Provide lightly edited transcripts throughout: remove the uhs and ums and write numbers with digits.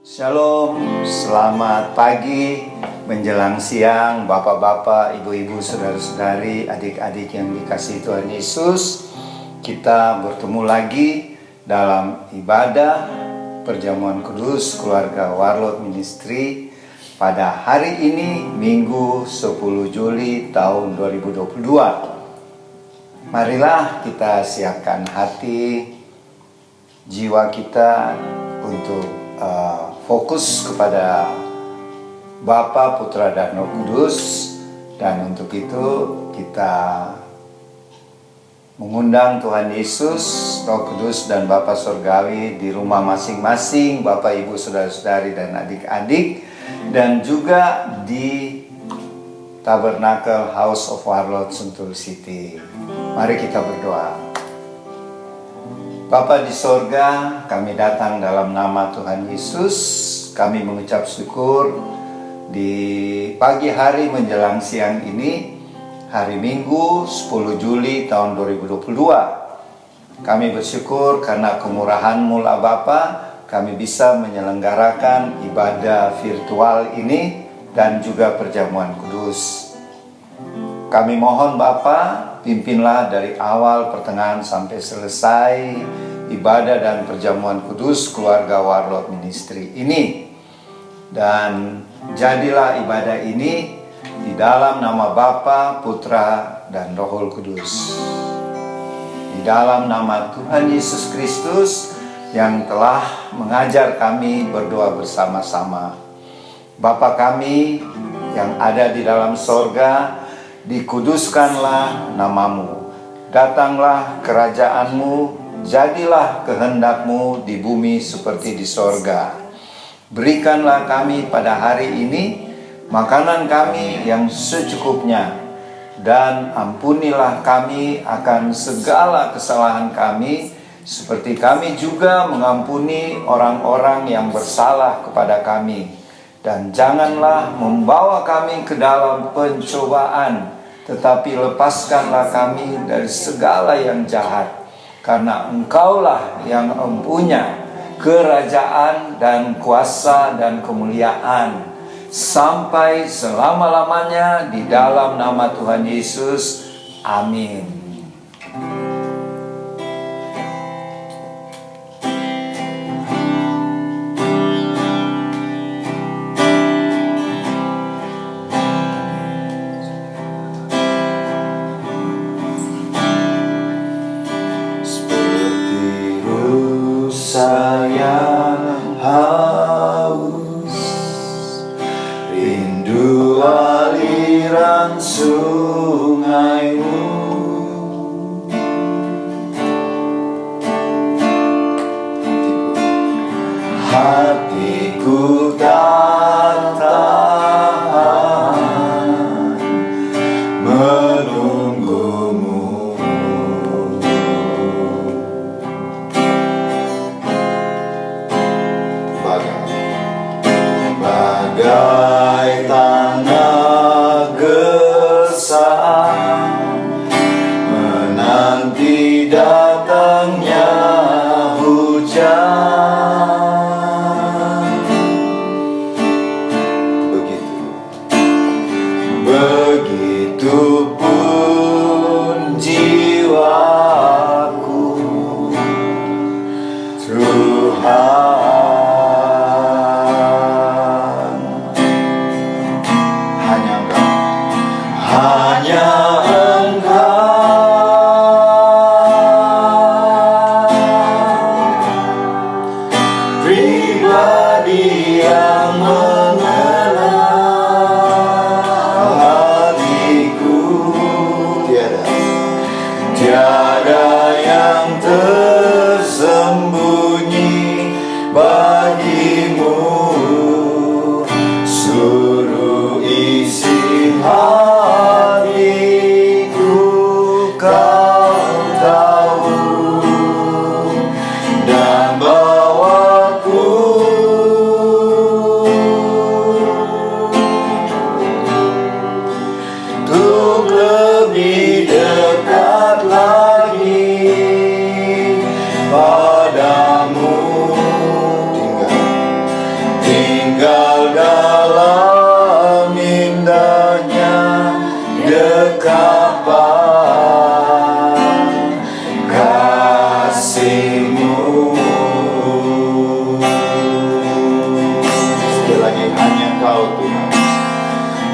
Shalom, selamat pagi, menjelang siang, bapak-bapak, ibu-ibu, saudara-saudari, adik-adik yang dikasihi Tuhan Yesus. Kita bertemu lagi dalam ibadah perjamuan kudus keluarga Warlot Ministry pada hari ini, Minggu 10 Juli tahun 2022. Marilah kita siapkan hati, jiwa kita untuk fokus kepada Bapa, Putra, dan Roh Kudus. Dan untuk itu kita mengundang Tuhan Yesus, Roh Kudus, dan Bapa Surgawi di rumah masing-masing, Bapak, Ibu, Saudara-saudari, dan adik-adik, dan juga di Tabernacle House of Warlot Sentul City. Mari kita berdoa. Bapa di sorga, kami datang dalam nama Tuhan Yesus. Kami mengucap syukur di pagi hari menjelang siang ini, hari Minggu 10 Juli tahun 2022. Kami bersyukur karena kemurahan-Mu lah Bapa, kami bisa menyelenggarakan ibadah virtual ini dan juga perjamuan kudus. Kami mohon Bapa, pimpinlah dari awal, pertengahan sampai selesai ibadah dan perjamuan kudus keluarga Warlot Ministry ini. Dan jadilah ibadah ini di dalam nama Bapa, Putra, dan Roh Kudus. Di dalam nama Tuhan Yesus Kristus yang telah mengajar kami berdoa bersama-sama. Bapa kami yang ada di dalam sorga, dikuduskanlah namamu, datanglah kerajaan-Mu, jadilah kehendak-Mu di bumi seperti di sorga. Berikanlah kami pada hari ini makanan kami yang secukupnya, dan ampunilah kami akan segala kesalahan kami, seperti kami juga mengampuni orang-orang yang bersalah kepada kami. Dan janganlah membawa kami ke dalam pencobaan, tetapi lepaskanlah kami dari segala yang jahat. Karena Engkaulah yang mempunyai kerajaan dan kuasa dan kemuliaan sampai selama-lamanya, di dalam nama Tuhan Yesus. Amin. Saya haus, rindu aliran sungai-Mu. Hatiku tak tahan menunggu-Mu. Bagai tanah gersang menanti datangnya hujan, begitu pun jiwaku, Tuhan. lagi, hanya Kau Tuhan.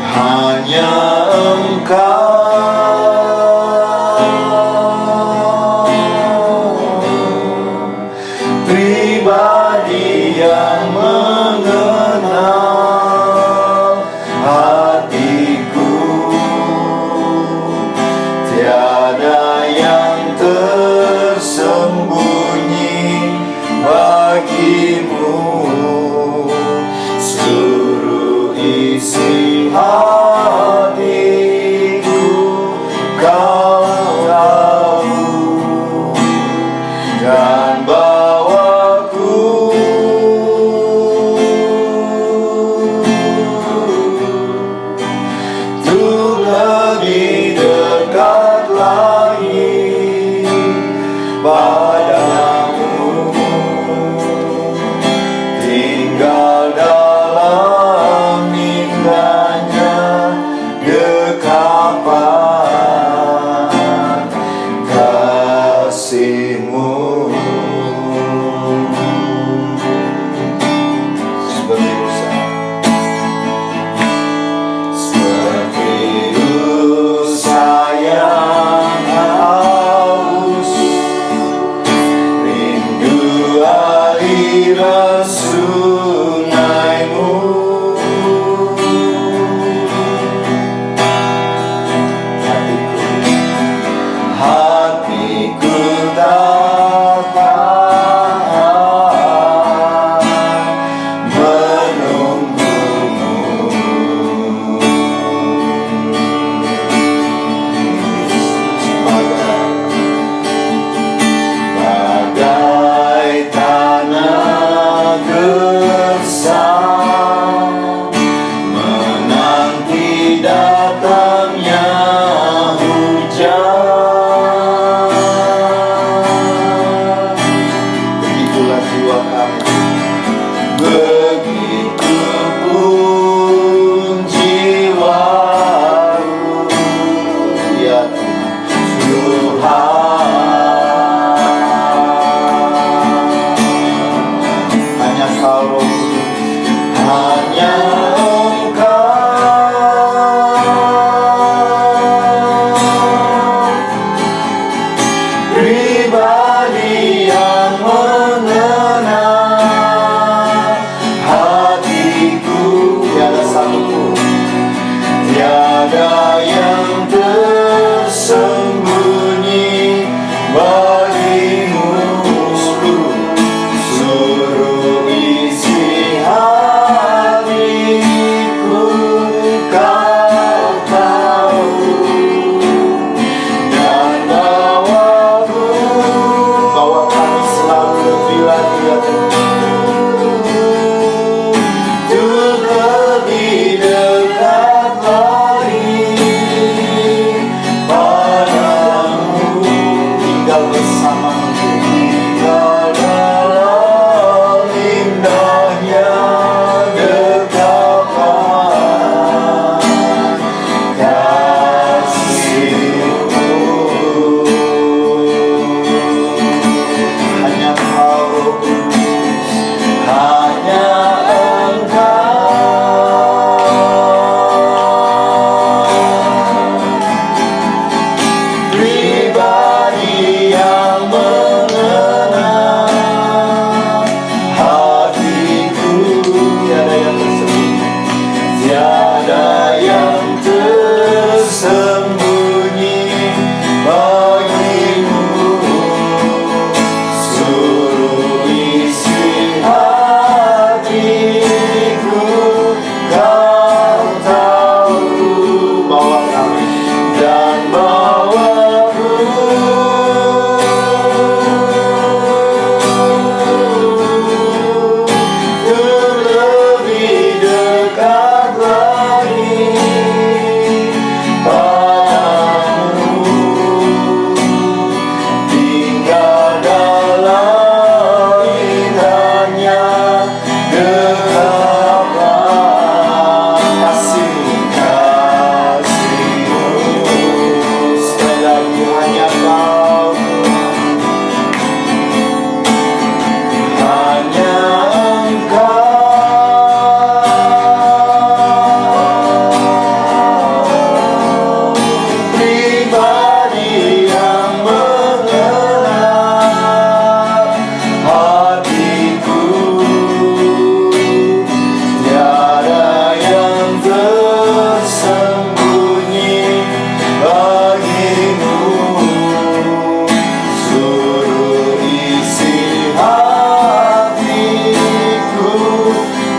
Hanya Engkau pribadi yang mengenal hatiku. Tiada yang tersembunyi bagimu. Seluruh isi hatiku Kau tahu, dan bawaku untuk lebih dekat lagi padamu, tinggal dalam indahnya dekapan kasih-Mu. Seperti usaha yang haus, rindu aliran sungai-Mu. Hatiku tak tahan menunggumu. Bagai tanah gersang menanti datangnya hujan, begitulah jiwa kami. Begitupun jiwaku, ya Tuhan. Hanya Kau Roh Kudus, hanya pribadi yang mengenal hatiku. Tiada satupun, tiada yang tersembunyi bagimu. Seluruh isi hati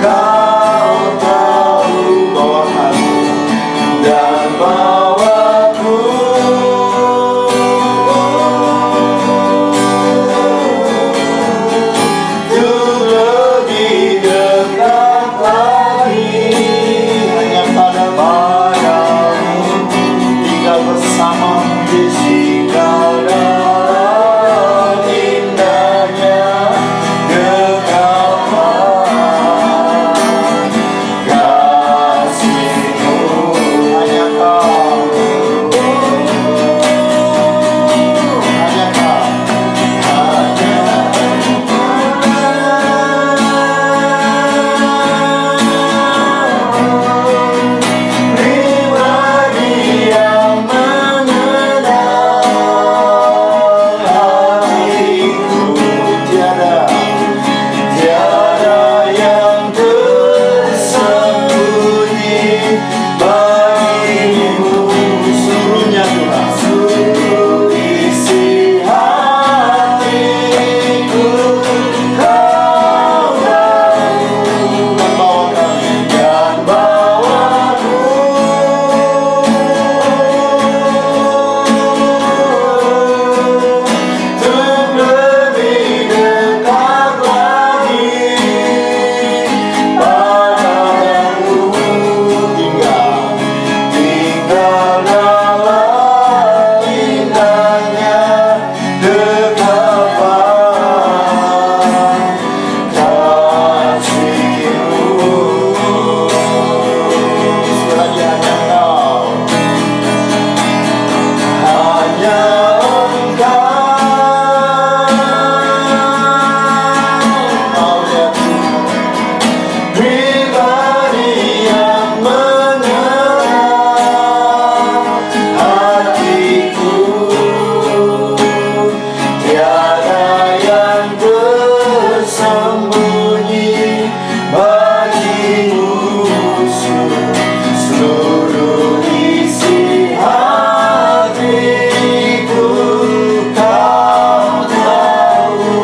Kau tahu bahwa aku dan bawaku untuk lebih dekat lagi hanya padamu, tinggal bersama di segala indahnya dekapan kasih-Mu. Hanya Kau, hanya Kau, pribadi yang mengenal hatiku. Tiada yang tersembunyi bagimu. Seluruhnya Tuhan, seluruh isi hatiku Kau tahu, dan bawaku untuk lebih dekat lagi padamu, tinggal dalam indahnya dekapan kasih-Mu. Sekali hanya Kau, hanya Engkau ya Tuhan, pribadi yang mengenal hatiku. Tiada yang tersembunyi bagimu. Seluruh isi hatiku Kau tahu,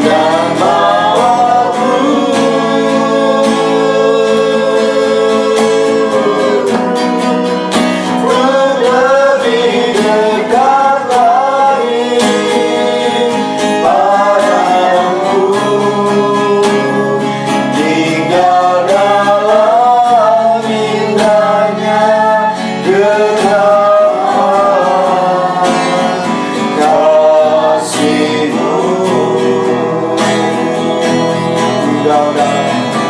dan bawaku lebih dekat lagi padamu, tinggal dalam indahnya dekapan kasih-Mu. Tinggal dalam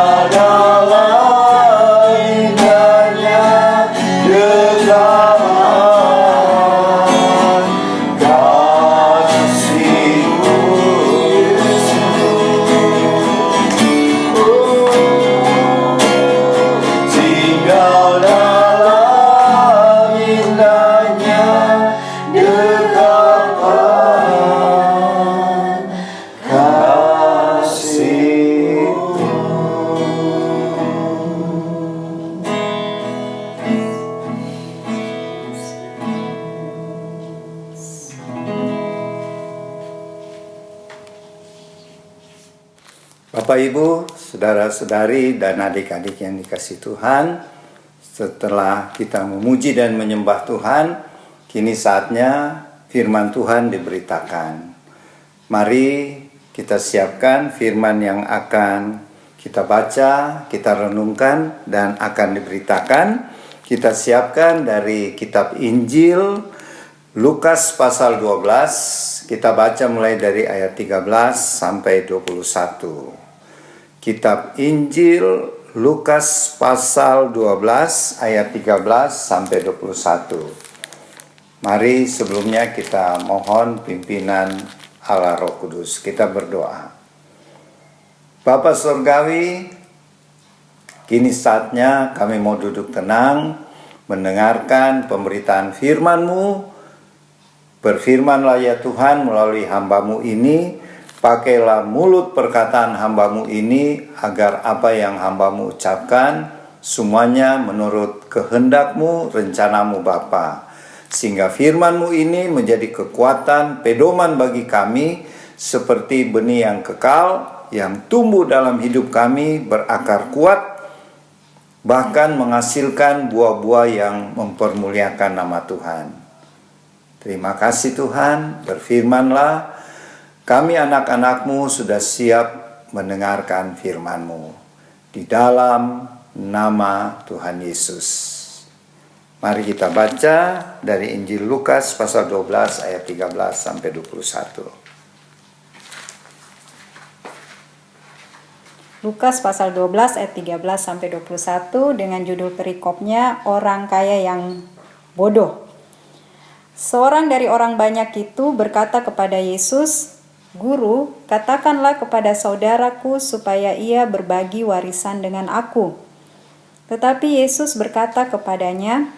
indahnya dekapan kasih-Mu. Tinggal dalam indahnya dekapan kasih-Mu. Bapak Ibu, saudara-saudari dan adik-adik yang dikasihi Tuhan, setelah kita memuji dan menyembah Tuhan, kini saatnya firman Tuhan diberitakan. Mari kita siapkan firman yang akan kita baca, kita renungkan, dan akan diberitakan. Kita siapkan dari kitab Injil Lukas pasal 12. Kita baca mulai dari ayat 13 sampai 21. Kitab Injil Lukas pasal 12 ayat 13 sampai 21. Mari sebelumnya kita mohon pimpinan Allah Roh Kudus. Kita berdoa. Bapa Surgawi, kini saatnya kami mau duduk tenang, mendengarkan pemberitaan firman-Mu. Berfirmanlah ya Tuhan melalui hamba-Mu ini. Pakailah mulut perkataan hamba-Mu ini, agar apa yang hamba-Mu ucapkan semuanya menurut kehendak-Mu, rencana-Mu Bapa. Sehingga firman-Mu ini menjadi kekuatan, pedoman bagi kami, seperti benih yang kekal, yang tumbuh dalam hidup kami, berakar kuat, bahkan menghasilkan buah-buah yang mempermuliakan nama Tuhan. Terima kasih Tuhan, berfirman-Lah, kami anak-anak-Mu sudah siap mendengarkan firman-Mu. Di dalam nama Tuhan Yesus. Mari kita baca dari Injil Lukas pasal 12 ayat 13 sampai 21. Lukas pasal 12 ayat 13 sampai 21 dengan judul perikopnya orang kaya yang bodoh. Seorang dari orang banyak itu berkata kepada Yesus, "Guru, katakanlah kepada saudaraku supaya ia berbagi warisan dengan aku." Tetapi Yesus berkata kepadanya,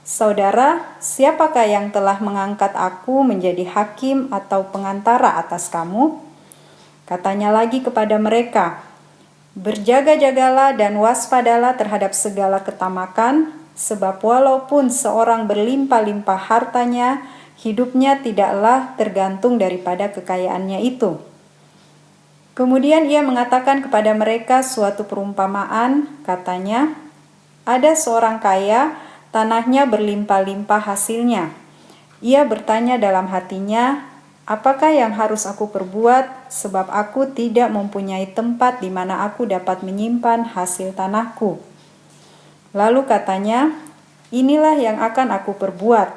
"Saudara, siapakah yang telah mengangkat aku menjadi hakim atau pengantara atas kamu?" Katanya lagi kepada mereka, "Berjaga-jagalah dan waspadalah terhadap segala ketamakan, sebab walaupun seorang berlimpah-limpah hartanya, hidupnya tidaklah tergantung daripada kekayaannya itu." Kemudian ia mengatakan kepada mereka suatu perumpamaan, katanya, "Ada seorang kaya, tanahnya berlimpah-limpah hasilnya. Ia bertanya dalam hatinya, 'Apakah yang harus aku perbuat, sebab aku tidak mempunyai tempat di mana aku dapat menyimpan hasil tanahku?' Lalu katanya, 'Inilah yang akan aku perbuat.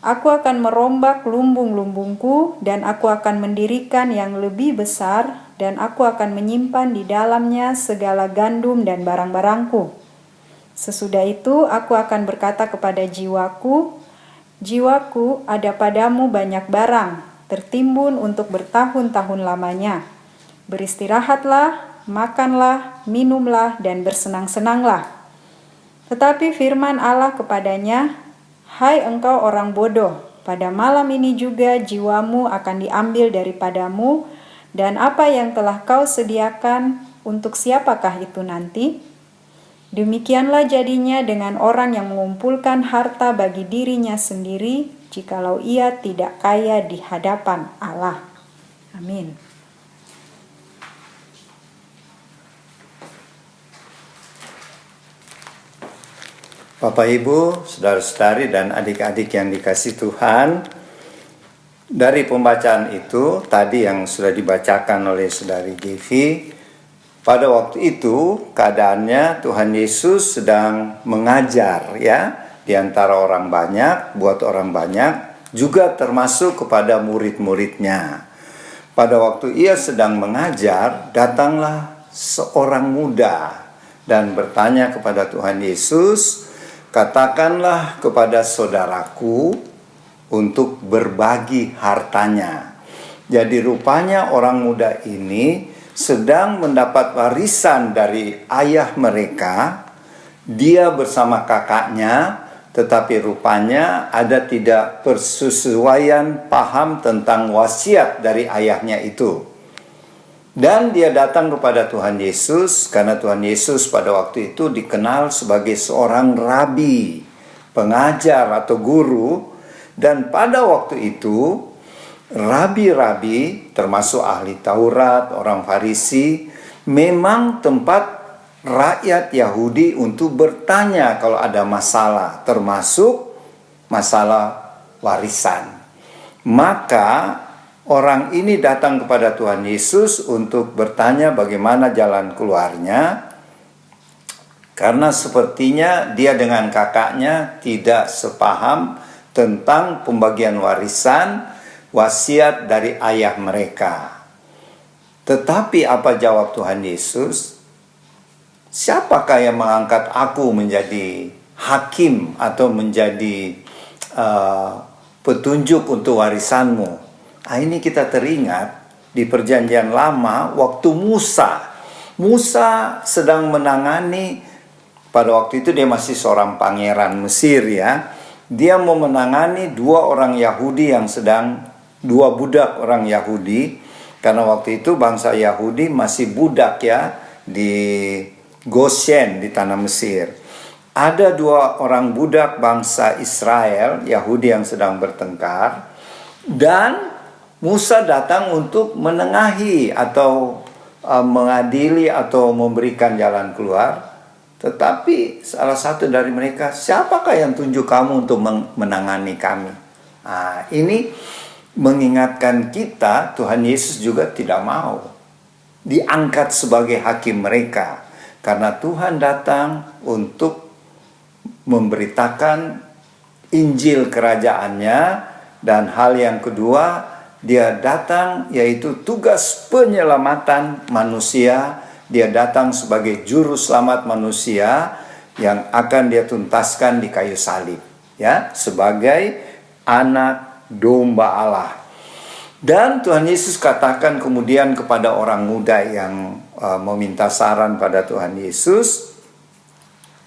Aku akan merombak lumbung-lumbungku dan aku akan mendirikan yang lebih besar dan aku akan menyimpan di dalamnya segala gandum dan barang-barangku. Sesudah itu aku akan berkata kepada jiwaku, jiwaku, ada padamu banyak barang, tertimbun untuk bertahun-tahun lamanya. Beristirahatlah, makanlah, minumlah, dan bersenang-senanglah.' Tetapi firman Allah kepadanya, 'Hai engkau orang bodoh, pada malam ini juga jiwamu akan diambil daripadamu, dan apa yang telah kau sediakan, untuk siapakah itu nanti?' Demikianlah jadinya dengan orang yang mengumpulkan harta bagi dirinya sendiri, jikalau ia tidak kaya di hadapan Allah." Amin. Bapak Ibu, saudara-saudari dan adik-adik yang dikasihi Tuhan, dari pembacaan itu tadi yang sudah dibacakan oleh saudari Devi, pada waktu itu keadaannya Tuhan Yesus sedang mengajar ya, di antara orang banyak, buat orang banyak, juga termasuk kepada murid-muridnya. Pada waktu ia sedang mengajar, datanglah seorang muda dan bertanya kepada Tuhan Yesus, "Katakanlah kepada saudaraku untuk berbagi hartanya." Jadi rupanya orang muda ini sedang mendapat warisan dari ayah mereka. Dia bersama kakaknya, tetapi rupanya ada tidak persesuaian paham tentang wasiat dari ayahnya itu. Dan dia datang kepada Tuhan Yesus, karena Tuhan Yesus pada waktu itu dikenal sebagai seorang rabi, pengajar atau guru. Dan pada waktu itu rabi-rabi, termasuk ahli Taurat, orang Farisi, memang tempat rakyat Yahudi untuk bertanya kalau ada masalah, termasuk masalah warisan. Maka orang ini datang kepada Tuhan Yesus untuk bertanya bagaimana jalan keluarnya, karena sepertinya dia dengan kakaknya tidak sepaham tentang pembagian warisan wasiat dari ayah mereka. Tetapi apa jawab Tuhan Yesus? "Siapakah yang mengangkat aku menjadi hakim atau menjadi petunjuk untuk warisanmu?" Nah, ini kita teringat di perjanjian lama waktu Musa sedang menangani, pada waktu itu dia masih seorang pangeran Mesir ya. Dia mau menangani dua budak orang Yahudi, karena waktu itu bangsa Yahudi masih budak ya di Goshen di tanah Mesir. Ada dua orang budak bangsa Israel Yahudi yang sedang bertengkar, dan Musa datang untuk menengahi atau mengadili atau memberikan jalan keluar. Tetapi salah satu dari mereka, siapakah yang tunjuk kamu untuk menangani kami? Nah, ini mengingatkan kita, Tuhan Yesus juga tidak mau diangkat sebagai hakim mereka. Karena Tuhan datang untuk memberitakan Injil kerajaannya. Dan hal yang kedua, dia datang yaitu tugas penyelamatan manusia. Dia datang sebagai juru selamat manusia yang akan dia tuntaskan di kayu salib, ya, sebagai anak domba Allah. Dan Tuhan Yesus katakan kemudian kepada orang muda yang meminta saran pada Tuhan Yesus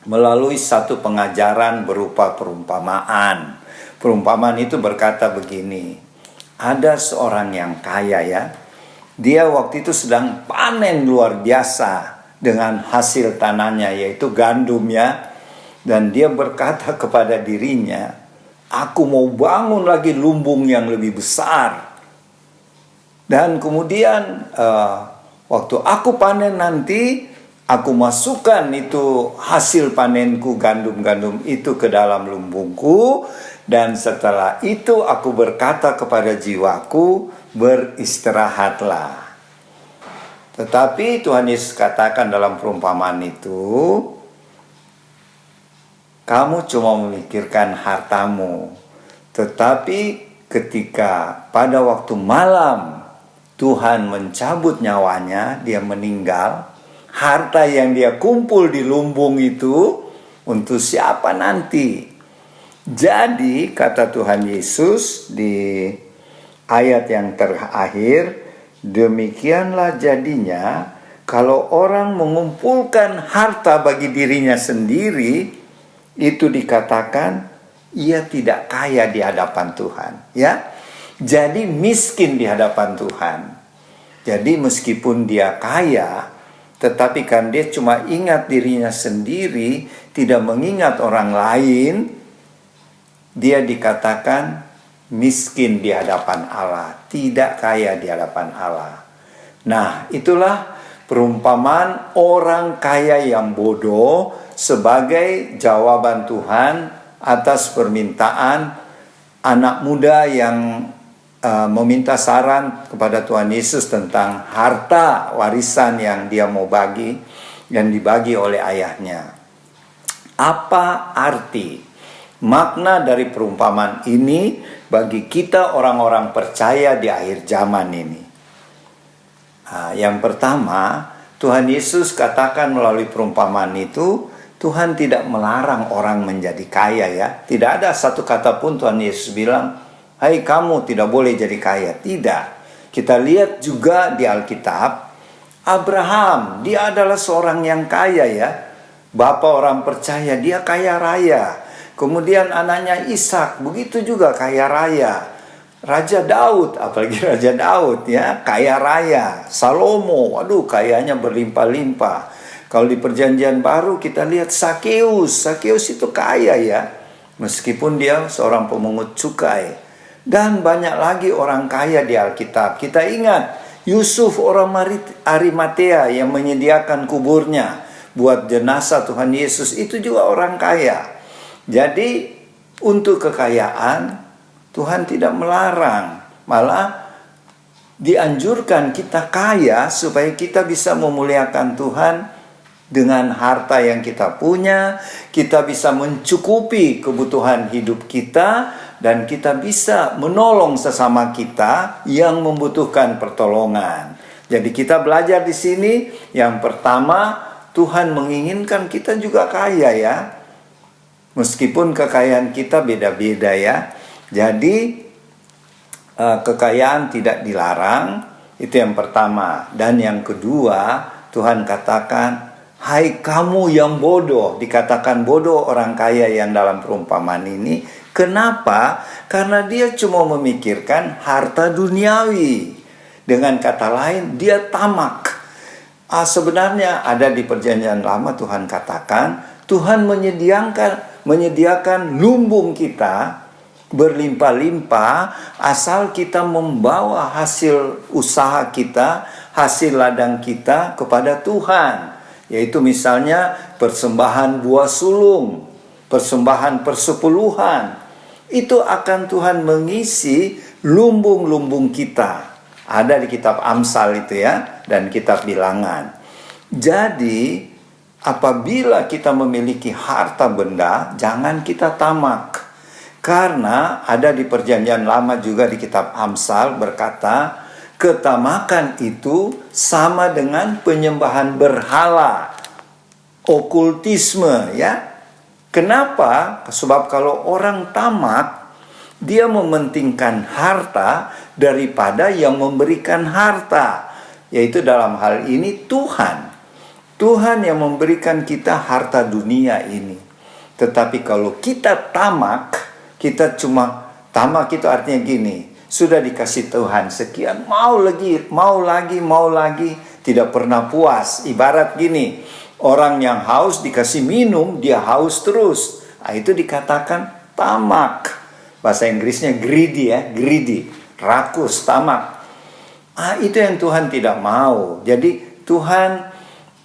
melalui satu pengajaran berupa perumpamaan. Perumpamaan itu berkata begini, ada seorang yang kaya, ya. Dia waktu itu sedang panen luar biasa dengan hasil tanahnya, yaitu gandum, ya. Dan dia berkata kepada dirinya, aku mau bangun lagi lumbung yang lebih besar. Dan kemudian waktu aku panen nanti, aku masukkan itu hasil panenku, gandum-gandum itu ke dalam lumbungku. Dan setelah itu aku berkata kepada jiwaku, beristirahatlah. Tetapi Tuhan Yesus katakan dalam perumpamaan itu, kamu cuma memikirkan hartamu. Tetapi ketika pada waktu malam Tuhan mencabut nyawanya, dia meninggal, harta yang dia kumpul di lumbung itu untuk siapa nanti? Jadi kata Tuhan Yesus di ayat yang terakhir, demikianlah jadinya kalau orang mengumpulkan harta bagi dirinya sendiri, itu dikatakan ia tidak kaya di hadapan Tuhan, ya. Jadi miskin di hadapan Tuhan. Jadi meskipun dia kaya, tetapi kan dia cuma ingat dirinya sendiri, tidak mengingat orang lain, dia dikatakan miskin di hadapan Allah, tidak kaya di hadapan Allah. Nah, itulah perumpamaan orang kaya yang bodoh sebagai jawaban Tuhan atas permintaan anak muda yang meminta saran kepada Tuhan Yesus tentang harta warisan yang dia mau bagi, yang dibagi oleh ayahnya. Apa arti, makna dari perumpamaan ini bagi kita orang-orang percaya di akhir zaman ini? Yang pertama, Tuhan Yesus katakan melalui perumpamaan itu, Tuhan tidak melarang orang menjadi kaya, ya. Tidak ada satu kata pun Tuhan Yesus bilang, hai kamu tidak boleh jadi kaya. Tidak. Kita lihat juga di Alkitab, Abraham, dia adalah seorang yang kaya, ya. Bapa orang percaya, dia kaya raya. Kemudian anaknya Ishak, begitu juga kaya raya. Raja Daud, apalagi Raja Daud, ya, kaya raya. Salomo, waduh, kayanya berlimpah-limpah. Kalau di Perjanjian Baru kita lihat Sakeus itu kaya, ya, meskipun dia seorang pemungut cukai. Dan banyak lagi orang kaya di Alkitab. Kita ingat Yusuf orang Arimatea yang menyediakan kuburnya buat jenazah Tuhan Yesus, itu juga orang kaya. Jadi untuk kekayaan Tuhan tidak melarang, malah dianjurkan kita kaya supaya kita bisa memuliakan Tuhan dengan harta yang kita punya. Kita bisa mencukupi kebutuhan hidup kita dan kita bisa menolong sesama kita yang membutuhkan pertolongan. Jadi kita belajar di sini, yang pertama, Tuhan menginginkan kita juga kaya, ya. Meskipun kekayaan kita beda-beda, ya. Jadi kekayaan tidak dilarang, itu yang pertama. Dan yang kedua, Tuhan katakan, hai kamu yang bodoh. Dikatakan bodoh orang kaya yang dalam perumpamaan ini. Kenapa? Karena dia cuma memikirkan harta duniawi. Dengan kata lain, dia tamak. Sebenarnya ada di Perjanjian Lama Tuhan katakan, Tuhan menyediakan lumbung kita berlimpah-limpah asal kita membawa hasil usaha kita, hasil ladang kita kepada Tuhan. Yaitu misalnya persembahan buah sulung, persembahan persepuluhan. Itu akan Tuhan mengisi lumbung-lumbung kita. Ada di kitab Amsal itu ya, dan kitab Bilangan. Jadi apabila kita memiliki harta benda, jangan kita tamak. Karena ada di Perjanjian Lama juga di kitab Amsal berkata, ketamakan itu sama dengan penyembahan berhala, okultisme ya. Kenapa? Sebab kalau orang tamak, dia mementingkan harta daripada yang memberikan harta, yaitu dalam hal ini Tuhan. Tuhan yang memberikan kita harta dunia ini. Tetapi kalau kita tamak, kita cuma tamak itu artinya gini, sudah dikasih Tuhan sekian, mau lagi, tidak pernah puas. Ibarat gini, orang yang haus dikasih minum, dia haus terus. Nah, itu dikatakan tamak. Bahasa Inggrisnya greedy ya, greedy, rakus, tamak. Itu yang Tuhan tidak mau. Jadi Tuhan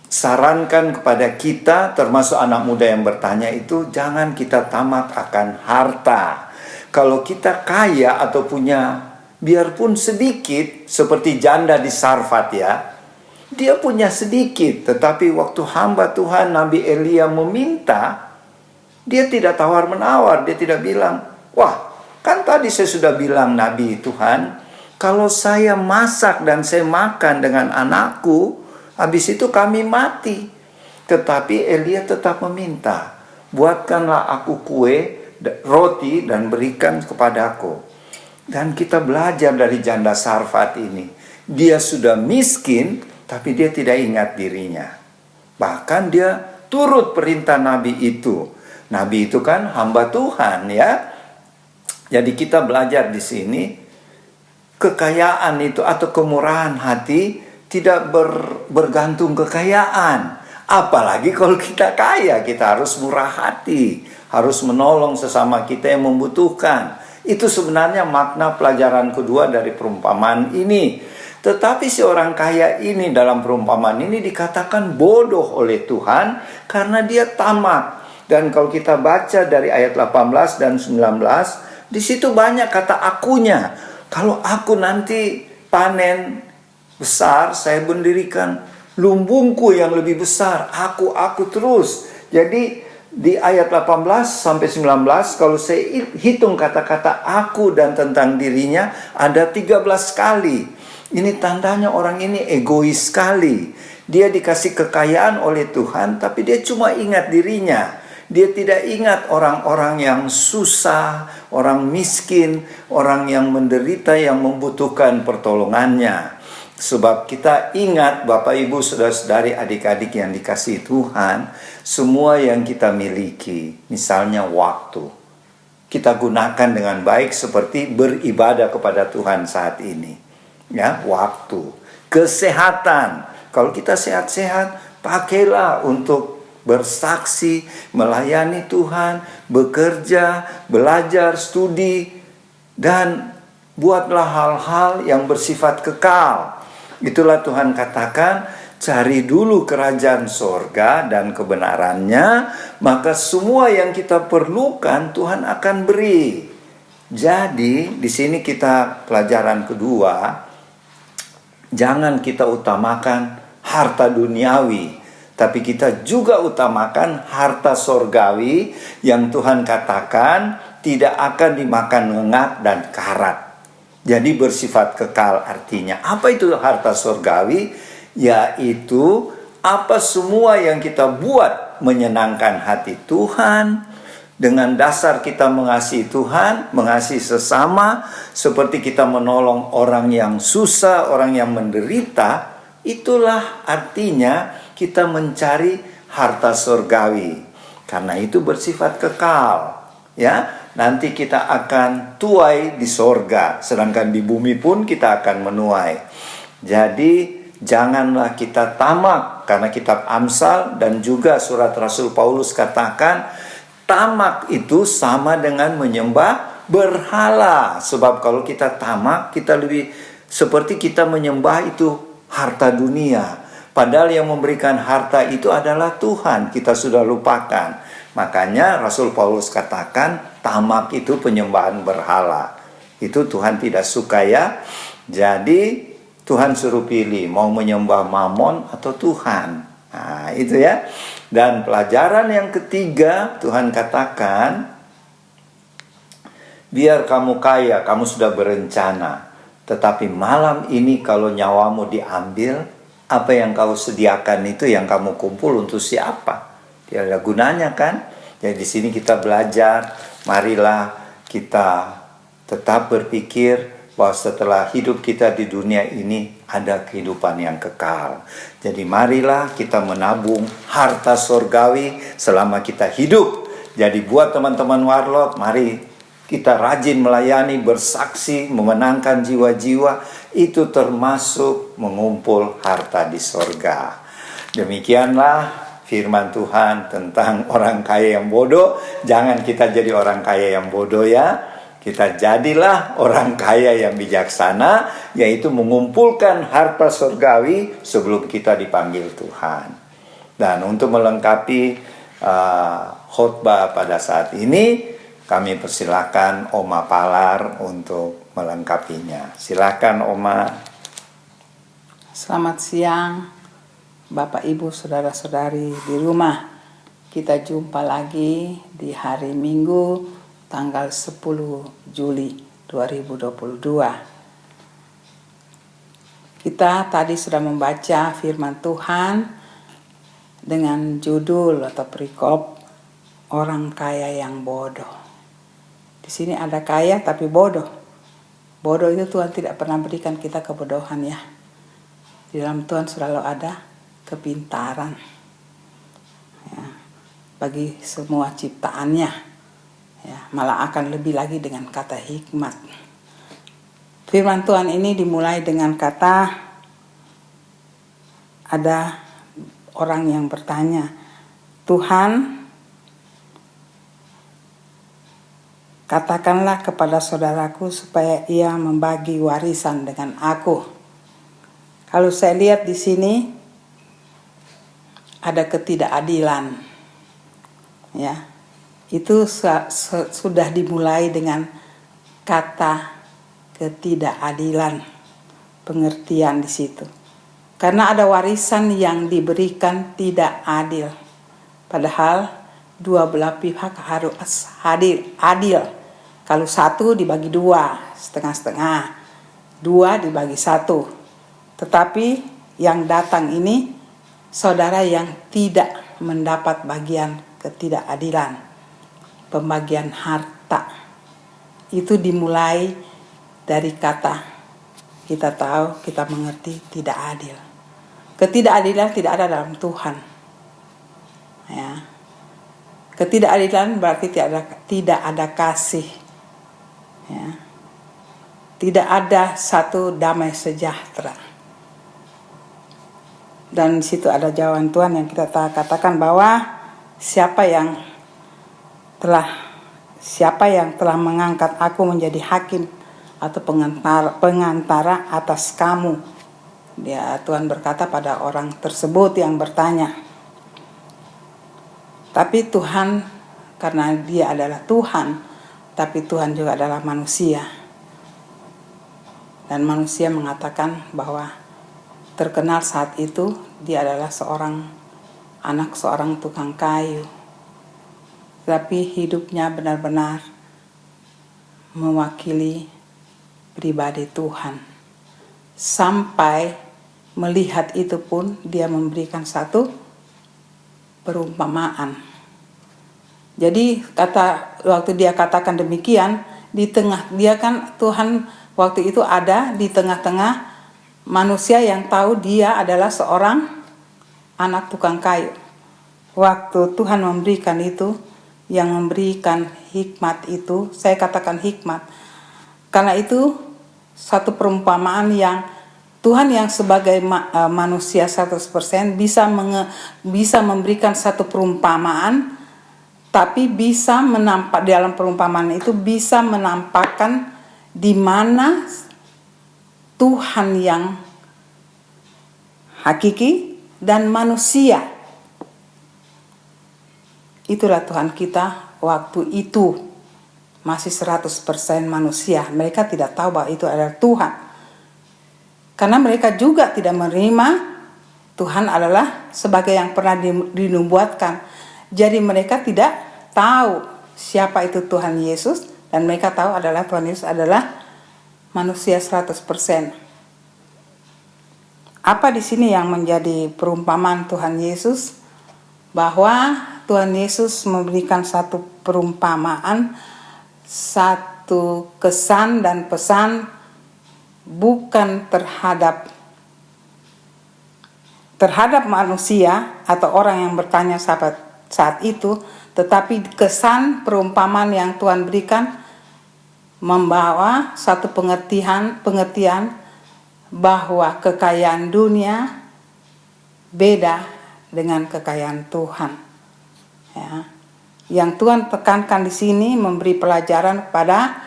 sarankan kepada kita, termasuk anak muda yang bertanya itu, jangan kita tamak akan harta. Kalau kita kaya atau punya biarpun sedikit, seperti janda di Sarfat ya, dia punya sedikit, tetapi waktu hamba Tuhan Nabi Elia meminta, dia tidak tawar-menawar, dia tidak bilang, wah kan tadi saya sudah bilang Nabi Tuhan, kalau saya masak dan saya makan dengan anakku, habis itu kami mati. Tetapi Elia tetap meminta, buatkanlah aku kue, roti dan berikan kepadaku. Dan kita belajar dari janda Sarfat ini. Dia sudah miskin, tapi dia tidak ingat dirinya. Bahkan dia turut perintah Nabi itu. Nabi itu kan hamba Tuhan ya. Jadi kita belajar di sini, kekayaan itu atau kemurahan hati tidak bergantung kekayaan. Apalagi kalau kita kaya, kita harus murah hati, harus menolong sesama kita yang membutuhkan. Itu sebenarnya makna pelajaran kedua dari perumpamaan ini. Tetapi si orang kaya ini dalam perumpamaan ini dikatakan bodoh oleh Tuhan karena dia tamak. Dan kalau kita baca dari ayat 18 dan 19, di situ banyak kata akunya. Kalau aku nanti panen besar, saya mendirikan lumbungku yang lebih besar. Aku terus. Jadi di ayat 18 sampai 19, kalau saya hitung kata-kata aku dan tentang dirinya, ada 13 kali. Ini tandanya orang ini egois sekali. Dia dikasih kekayaan oleh Tuhan, tapi dia cuma ingat dirinya. Dia tidak ingat orang-orang yang susah, orang miskin, orang yang menderita, yang membutuhkan pertolongannya. Sebab kita ingat Bapak Ibu saudara-saudari adik-adik yang dikasihi Tuhan, semua yang kita miliki, misalnya waktu, kita gunakan dengan baik seperti beribadah kepada Tuhan saat ini. Ya, waktu, kesehatan. Kalau kita sehat-sehat, pakailah untuk bersaksi, melayani Tuhan, bekerja, belajar, studi, dan buatlah hal-hal yang bersifat kekal. Itulah Tuhan katakan, cari dulu kerajaan sorga dan kebenarannya, maka semua yang kita perlukan Tuhan akan beri. Jadi di sini kita pelajaran kedua, jangan kita utamakan harta duniawi, tapi kita juga utamakan harta sorgawi yang Tuhan katakan tidak akan dimakan ngengat dan karat. Jadi bersifat kekal artinya. Apa itu harta sorgawi? Yaitu apa semua yang kita buat menyenangkan hati Tuhan. Dengan dasar kita mengasihi Tuhan, mengasihi sesama, seperti kita menolong orang yang susah, orang yang menderita. Itulah artinya kita mencari harta surgawi. Karena itu bersifat kekal. Ya, nanti kita akan tuai di sorga, sedangkan di bumi pun kita akan menuai. Jadi janganlah kita tamak, karena kitab Amsal dan juga surat Rasul Paulus katakan tamak itu sama dengan menyembah berhala. Sebab kalau kita tamak, kita lebih seperti kita menyembah itu harta dunia. Padahal yang memberikan harta itu adalah Tuhan. Kita sudah lupakan. Makanya Rasul Paulus katakan tamak itu penyembahan berhala. Itu Tuhan tidak suka ya. Jadi Tuhan suruh pilih mau menyembah Mamon atau Tuhan. Nah itu ya. Dan pelajaran yang ketiga Tuhan katakan, biar kamu kaya, kamu sudah berencana. Tetapi malam ini kalau nyawamu diambil, apa yang kau sediakan itu yang kamu kumpul untuk siapa? Tidak ada gunanya kan? Jadi di sini kita belajar, marilah kita tetap berpikir bahwa setelah hidup kita di dunia ini ada kehidupan yang kekal. Jadi marilah kita menabung harta surgawi selama kita hidup. Jadi buat teman-teman warlot, mari kita rajin melayani, bersaksi, memenangkan jiwa-jiwa. Itu termasuk mengumpul harta di surga. Demikianlah firman Tuhan tentang orang kaya yang bodoh. Jangan kita jadi orang kaya yang bodoh ya. Kita jadilah orang kaya yang bijaksana, yaitu mengumpulkan harta surgawi sebelum kita dipanggil Tuhan. Dan untuk melengkapi khotbah pada saat ini, kami persilakan Oma Palar untuk melengkapinya. Silakan Oma. Selamat siang Bapak Ibu Saudara-saudari di rumah. Kita jumpa lagi di hari Minggu tanggal 10 Juli 2022. Kita tadi sudah membaca firman Tuhan dengan judul atau perikop orang kaya yang bodoh. Di sini ada kaya tapi bodoh. Bodoh itu Tuhan tidak pernah berikan kita kebodohan ya. Di dalam Tuhan selalu ada kepintaran ya, bagi semua ciptaannya. Ya, malah akan lebih lagi dengan kata hikmat. Firman Tuhan ini dimulai dengan kata, ada orang yang bertanya, Tuhan, katakanlah kepada saudaraku supaya ia membagi warisan dengan aku. Kalau saya lihat di sini ada ketidakadilan. Ya. Itu sudah dimulai dengan kata ketidakadilan, pengertian di situ. Karena ada warisan yang diberikan tidak adil. Padahal dua belah pihak harus adil. Kalau satu dibagi dua, setengah-setengah. Dua dibagi satu. Tetapi yang datang ini, saudara yang tidak mendapat bagian ketidakadilan. Pembagian harta itu dimulai dari kata kita tahu, kita mengerti tidak adil. Ketidakadilan tidak ada dalam Tuhan. Ya. Ketidakadilan berarti tidak ada kasih. Ya. Tidak ada satu damai sejahtera. Dan di situ ada jawaban Tuhan yang kita katakan bahwa siapa yang telah mengangkat aku menjadi hakim atau pengantara atas kamu. Tuhan berkata pada orang tersebut yang bertanya. Tapi Tuhan, karena dia adalah Tuhan, tapi Tuhan juga adalah manusia. Dan manusia mengatakan bahwa terkenal saat itu dia adalah anak seorang tukang kayu. Tapi hidupnya benar-benar mewakili pribadi Tuhan. Sampai melihat itu pun dia memberikan satu perumpamaan. Jadi waktu dia katakan demikian, di tengah dia kan Tuhan waktu itu ada di tengah-tengah manusia yang tahu dia adalah seorang anak tukang kayu. Waktu Tuhan memberikan itu, yang memberikan hikmat itu, saya katakan hikmat, karena itu satu perumpamaan yang Tuhan yang sebagai manusia 100% bisa memberikan satu perumpamaan tapi bisa menampak dalam perumpamaan itu bisa menampakkan di mana Tuhan yang hakiki dan manusia. Itulah Tuhan kita waktu itu masih 100% manusia. Mereka tidak tahu bahwa itu adalah Tuhan. Karena mereka juga tidak menerima Tuhan adalah sebagai yang pernah dinubuatkan. Jadi mereka tidak tahu siapa itu Tuhan Yesus, dan mereka tahu adalah Tuhan Yesus adalah manusia 100%. Apa di sini yang menjadi perumpamaan Tuhan Yesus? Bahwa Tuhan Yesus memberikan satu perumpamaan, satu kesan dan pesan bukan terhadap manusia atau orang yang bertanya saat itu, tetapi kesan perumpamaan yang Tuhan berikan membawa satu pengertian bahwa kekayaan dunia beda dengan kekayaan Tuhan. Ya. Yang Tuhan tekankan di sini memberi pelajaran kepada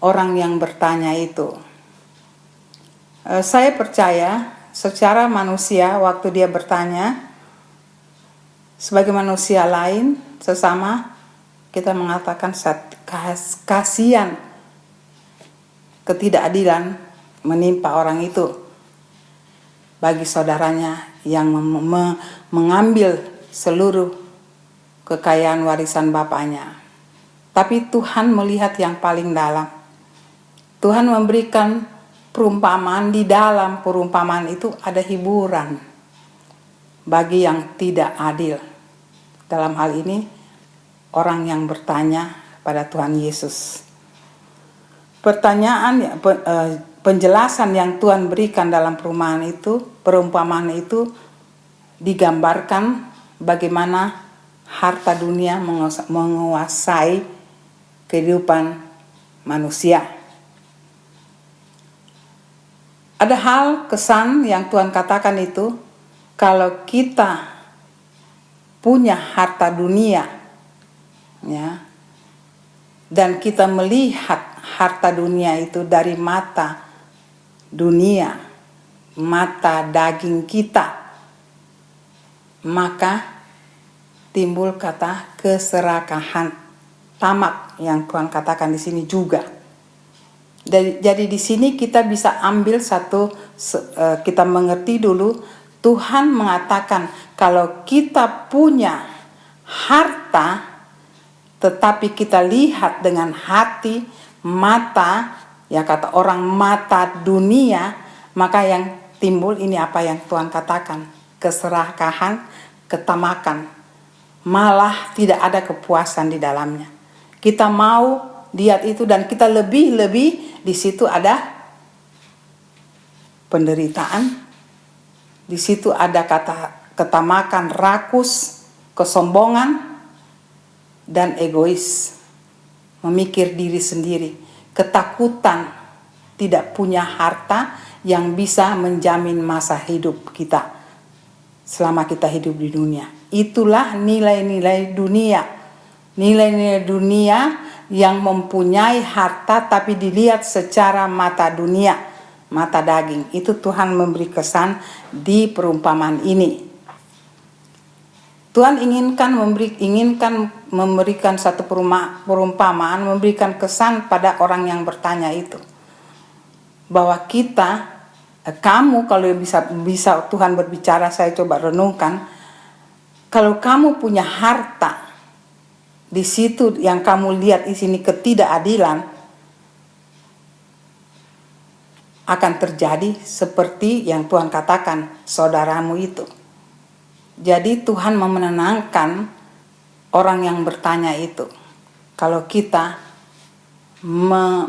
orang yang bertanya itu. Saya percaya secara manusia waktu dia bertanya, sebagai manusia lain sesama, kita mengatakan kasihan ketidakadilan menimpa orang itu bagi saudaranya yang mengambil seluruh kekayaan warisan bapaknya. Tapi Tuhan melihat yang paling dalam. Tuhan memberikan perumpamaan, di dalam perumpamaan itu ada hiburan bagi yang tidak adil. Dalam hal ini orang yang bertanya pada Tuhan Yesus. Penjelasan yang Tuhan berikan dalam perumpamaan itu digambarkan bagaimana harta dunia menguasai kehidupan manusia. Ada hal kesan yang Tuhan katakan itu, kalau kita punya harta dunia, ya, dan kita melihat harta dunia itu dari mata dunia, mata daging kita, maka timbul kata keserakahan, tamak yang Tuhan katakan di sini juga. Jadi di sini kita bisa ambil kita mengerti dulu, Tuhan mengatakan kalau kita punya harta tetapi kita lihat dengan hati, mata, ya kata orang mata dunia, maka yang timbul ini apa yang Tuhan katakan, keserakahan, ketamakan, malah tidak ada kepuasan di dalamnya. Kita mau lihat itu dan kita lebih di situ ada penderitaan, di situ ada kata ketamakan, rakus, kesombongan, dan egois, memikir diri sendiri, ketakutan, tidak punya harta yang bisa menjamin masa hidup kita selama kita hidup di dunia. Itulah nilai-nilai dunia. Nilai-nilai dunia yang mempunyai harta tapi dilihat secara mata dunia, mata daging. Itu Tuhan memberi kesan di perumpamaan ini. Tuhan inginkan memberikan satu perumpamaan, memberikan kesan pada orang yang bertanya itu, bahwa kamu kalau bisa Tuhan berbicara, saya coba renungkan, kalau kamu punya harta, di situ yang kamu lihat di sini ketidakadilan, akan terjadi seperti yang Tuhan katakan saudaramu itu. Jadi Tuhan menenangkan orang yang bertanya itu. Kalau kita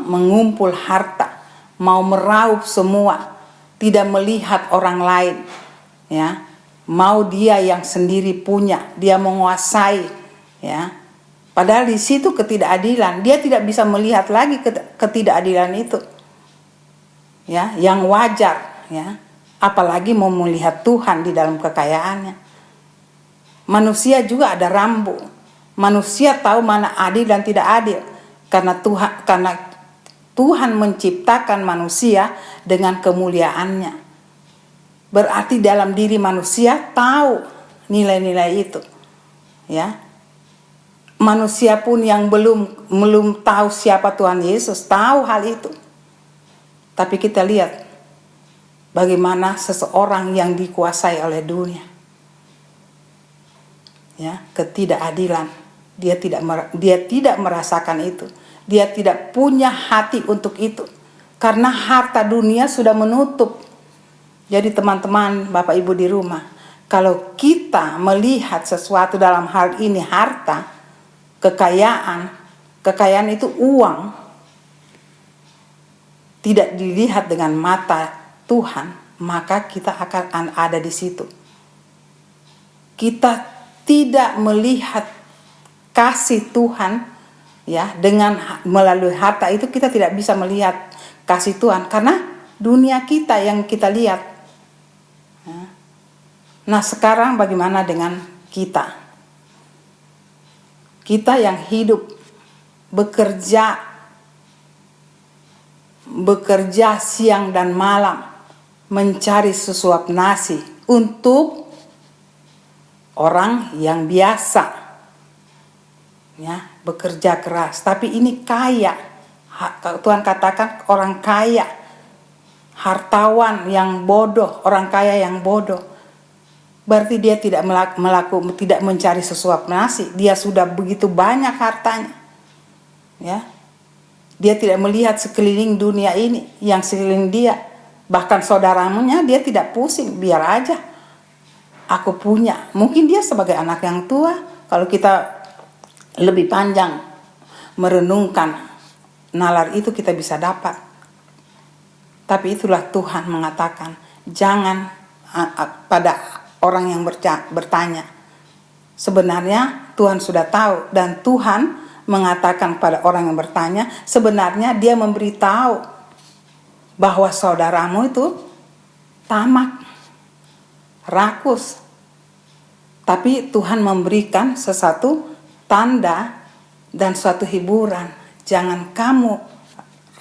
mengumpul harta, mau meraup semua, tidak melihat orang lain, ya, mau dia yang sendiri punya, dia menguasai, ya. Padahal di situ ketidakadilan, dia tidak bisa melihat lagi ketidakadilan itu, ya, yang wajar, ya. Apalagi mau melihat Tuhan di dalam kekayaannya. Manusia juga ada rambu, Manusia tahu mana adil dan tidak adil karena Tuhan menciptakan manusia dengan kemuliaannya. Berarti dalam diri manusia tahu nilai-nilai itu. Ya. Manusia pun yang belum tahu siapa Tuhan Yesus tahu hal itu. Tapi kita lihat bagaimana seseorang yang dikuasai oleh dunia. Ya, ketidakadilan. Dia tidak merasakan itu. Dia tidak punya hati untuk itu. Karena harta dunia sudah menutup. Jadi teman-teman, Bapak Ibu di rumah, kalau kita melihat sesuatu dalam hal ini harta, kekayaan itu uang, tidak dilihat dengan mata Tuhan, maka kita akan ada di situ. Kita tidak melihat kasih Tuhan, ya, dengan melalui harta itu kita tidak bisa melihat kasih Tuhan karena dunia kita yang kita lihat. Nah, sekarang bagaimana dengan kita? Kita yang hidup bekerja siang dan malam mencari sesuap nasi untuk orang yang biasa, ya, bekerja keras. Tapi ini kaya. Tuhan katakan orang kaya, hartawan yang bodoh, orang kaya yang bodoh. Berarti dia tidak tidak mencari sesuap nasi. Dia sudah begitu banyak hartanya. Ya. Dia tidak melihat sekeliling dunia ini, yang sekeliling dia. Bahkan saudaranya dia tidak pusing, biar aja aku punya. Mungkin dia sebagai anak yang tua, kalau kita lebih panjang merenungkan nalar itu kita bisa dapat. Tapi itulah Tuhan mengatakan, jangan pada orang yang bertanya. Sebenarnya Tuhan sudah tahu, dan Tuhan mengatakan pada orang yang bertanya, sebenarnya dia memberitahu bahwa saudaramu itu tamak, rakus. Tapi Tuhan memberikan sesuatu tanda dan suatu hiburan. Jangan kamu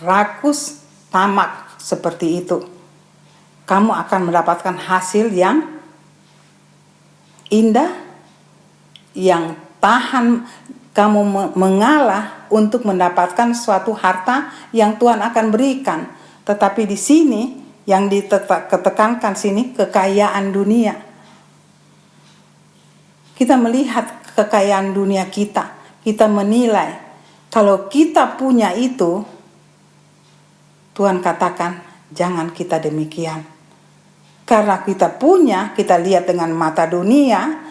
rakus, tamak seperti itu. Kamu akan mendapatkan hasil yang indah, yang tahan. Kamu mengalah untuk mendapatkan suatu harta yang Tuhan akan berikan. Tetapi di sini yang ditekankan sini kekayaan dunia. Kita melihat kekayaan dunia kita. Kita menilai kalau kita punya itu, Tuhan katakan jangan kita demikian. Karena kita punya, kita lihat dengan mata dunia,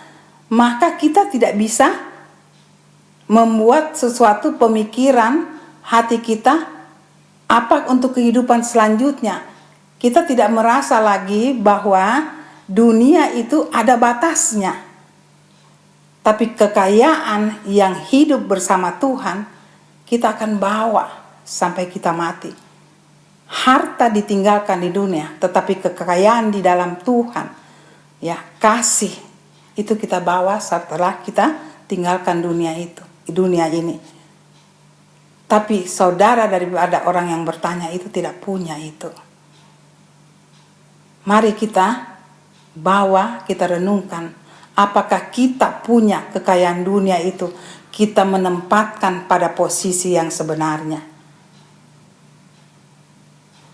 maka kita tidak bisa membuat sesuatu pemikiran hati kita apa untuk kehidupan selanjutnya. Kita tidak merasa lagi bahwa dunia itu ada batasnya. Tapi kekayaan yang hidup bersama Tuhan, kita akan bawa sampai kita mati. Harta ditinggalkan di dunia, tetapi kekayaan di dalam Tuhan, ya, kasih itu kita bawa setelah kita tinggalkan dunia ini. Tapi saudara daripada orang yang bertanya itu tidak punya itu. Mari kita bawa, kita renungkan, apakah kita punya kekayaan dunia itu, kita menempatkan pada posisi yang sebenarnya.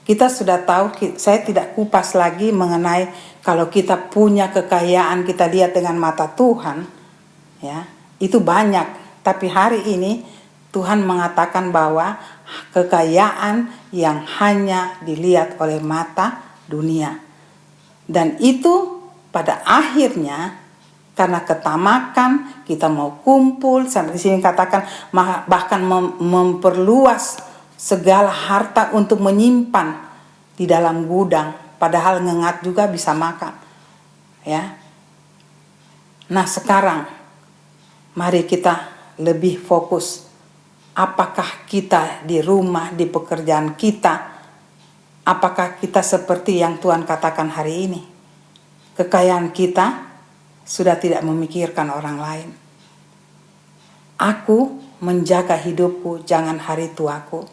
Kita sudah tahu, saya tidak kupas lagi mengenai kalau kita punya kekayaan, kita lihat dengan mata Tuhan, ya, itu banyak. Tapi hari ini Tuhan mengatakan bahwa kekayaan yang hanya dilihat oleh mata dunia. Dan itu pada akhirnya karena ketamakan kita mau kumpul, sampai di sini katakan bahkan memperluas segala harta untuk menyimpan di dalam gudang, padahal ngengat juga bisa makan. Ya. Nah, sekarang mari kita lebih fokus. Apakah kita di rumah, di pekerjaan kita, apakah kita seperti yang Tuhan katakan hari ini? Kekayaan kita sudah tidak memikirkan orang lain. aku menjaga hidupku, jangan hari tuaku.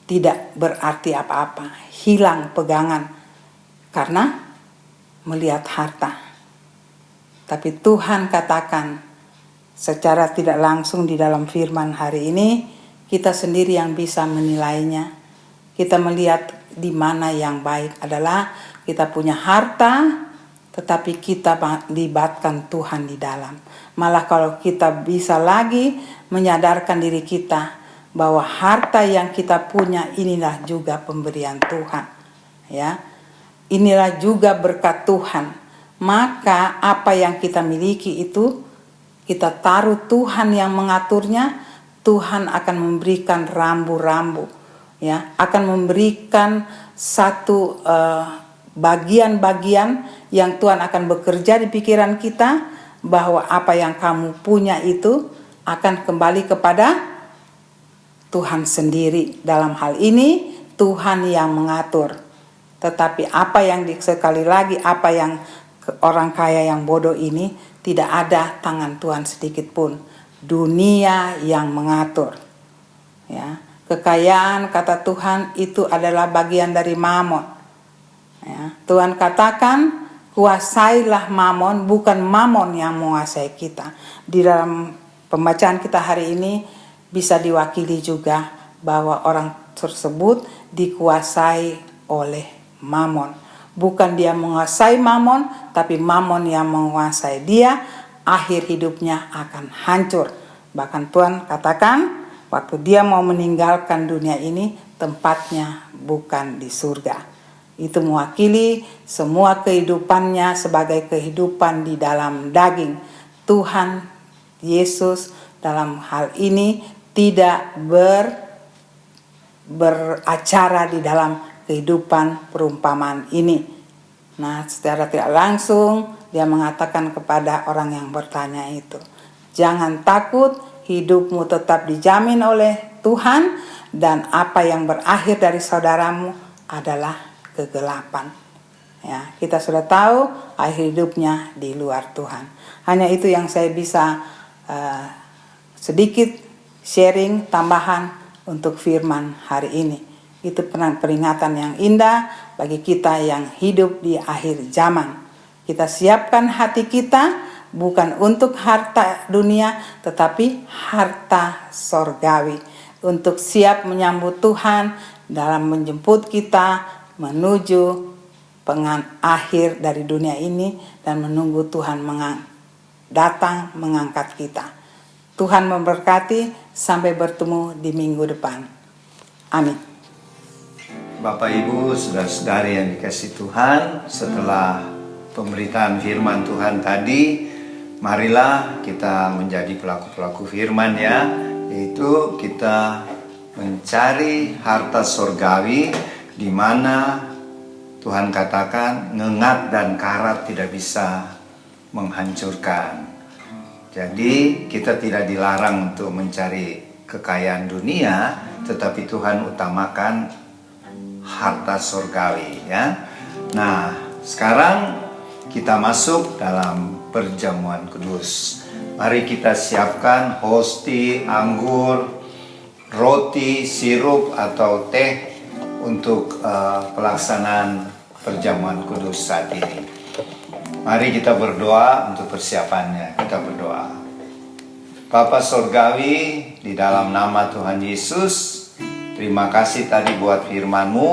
Tidak berarti apa-apa, hilang pegangan karena melihat harta. Tapi Tuhan katakan secara tidak langsung di dalam firman hari ini, kita sendiri yang bisa menilainya. Kita melihat di mana yang baik adalah kita punya harta, tetapi kita libatkan Tuhan di dalam. Malah kalau kita bisa lagi menyadarkan diri kita bahwa harta yang kita punya inilah juga pemberian Tuhan. Ya. Inilah juga berkat Tuhan. Maka apa yang kita miliki itu kita taruh Tuhan yang mengaturnya, Tuhan akan memberikan rambu-rambu, ya, akan memberikan satu bagian-bagian yang Tuhan akan bekerja di pikiran kita, bahwa apa yang kamu punya itu akan kembali kepada Tuhan sendiri. Dalam hal ini Tuhan yang mengatur. Tetapi apa yang sekali lagi, apa yang orang kaya yang bodoh ini, tidak ada tangan Tuhan sedikit pun. Dunia yang mengatur. Ya, kekayaan kata Tuhan itu adalah bagian dari mamon. Ya, Tuhan katakan kuasailah mamon, bukan mamon yang menguasai kita. Di dalam pembacaan kita hari ini bisa diwakili juga bahwa orang tersebut dikuasai oleh mamon. Bukan dia menguasai mamon, tapi mamon yang menguasai dia, akhir hidupnya akan hancur. Bahkan Tuhan katakan waktu dia mau meninggalkan dunia ini, tempatnya bukan di surga. Itu mewakili semua kehidupannya sebagai kehidupan di dalam daging. Tuhan Yesus dalam hal ini tidak beracara di dalam kehidupan perumpamaan ini. Nah, secara tidak langsung dia mengatakan kepada orang yang bertanya itu, jangan takut, hidupmu tetap dijamin oleh Tuhan, dan apa yang berakhir dari saudaramu adalah kegelapan. Ya, kita sudah tahu akhir hidupnya di luar Tuhan. Hanya itu yang saya bisa sedikit sharing tambahan untuk firman hari ini. Itu peringatan yang indah bagi kita yang hidup di akhir zaman. Kita siapkan hati kita bukan untuk harta dunia, tetapi harta sorgawi. Untuk siap menyambut Tuhan dalam menjemput kita menuju akhir dari dunia ini, dan menunggu Tuhan datang mengangkat kita. Tuhan memberkati, sampai bertemu di minggu depan. Amin. Bapak Ibu, saudara-saudari yang dikasihi Tuhan, setelah pemberitaan firman Tuhan tadi, marilah kita menjadi pelaku-pelaku firman ya, yaitu kita mencari harta sorgawi, di mana Tuhan katakan ngengat dan karat tidak bisa menghancurkan. Jadi kita tidak dilarang untuk mencari kekayaan dunia, tetapi Tuhan utamakan harta sorgawi ya. Nah, sekarang kita masuk dalam perjamuan kudus. Mari kita siapkan hosti, anggur, roti, sirup atau teh untuk pelaksanaan perjamuan kudus saat ini. Mari kita berdoa untuk persiapannya. Kita berdoa. Bapa Sorgawi, di dalam nama Tuhan Yesus, terima kasih tadi buat firman-Mu,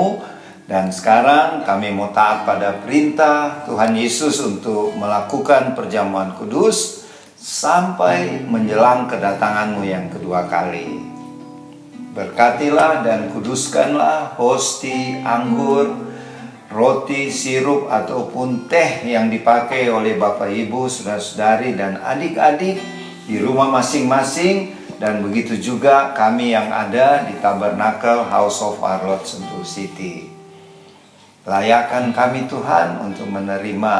dan sekarang kami mau taat pada perintah Tuhan Yesus untuk melakukan perjamuan kudus sampai menjelang kedatangan-Mu yang kedua kali. Berkatilah dan kuduskanlah hosti, anggur, roti, sirup ataupun teh yang dipakai oleh Bapak Ibu, saudara-saudari dan adik-adik di rumah masing-masing, dan begitu juga kami yang ada di Tabernakel House of Our Lord Sentul City. Layakkan kami Tuhan untuk menerima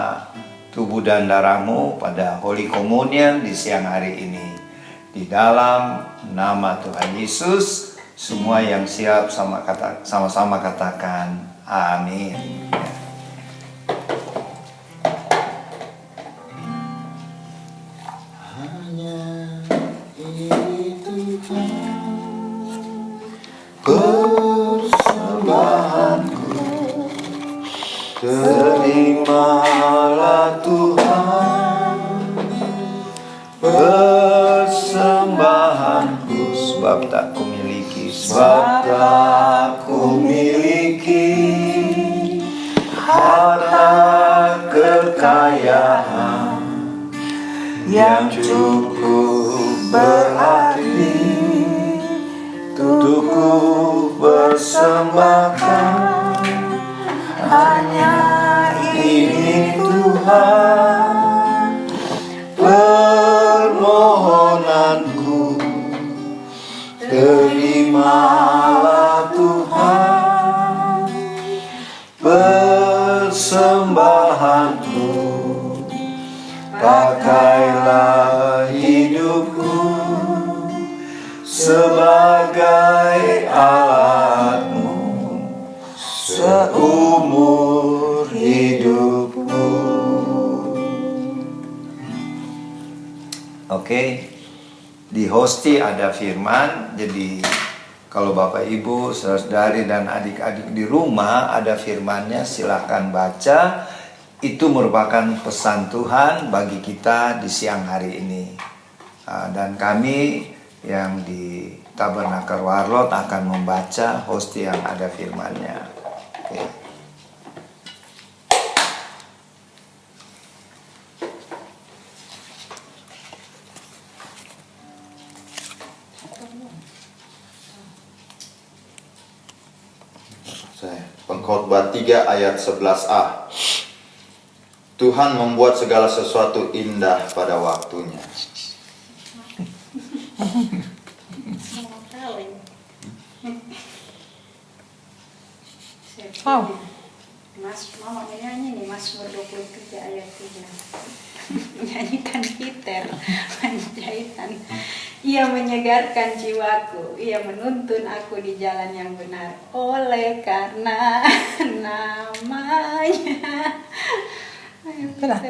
tubuh dan darah-Mu pada Holy Communion di siang hari ini. Di dalam nama Tuhan Yesus, semua yang siap sama-sama katakan amin. Hanya kemuliaan yang cukup berarti untukku persembahkan. Hanya ini Tuhan permohonanku, terimalah Tuhan persembahanku, pakailah hidupku sebagai alatmu seumur hidupku. Oke, di Hosti ada firman. Jadi kalau Bapak Ibu, saudari dan adik-adik di rumah ada firmannya, silahkan baca. Itu merupakan pesan Tuhan bagi kita di siang hari ini. Dan kami yang di Tabernakel Warlot akan membaca Hosti yang ada firmannya. Oke. Pengkhotbah 3 ayat 11a. Tuhan membuat segala sesuatu indah pada waktunya. Wow. Mama menyanyi nih Mazmur 23 ayat 3. Menyanyikan gitar, menjaitan. Ia menyegarkan jiwaku, ia menuntun aku di jalan yang benar oleh karena namanya. Sudah.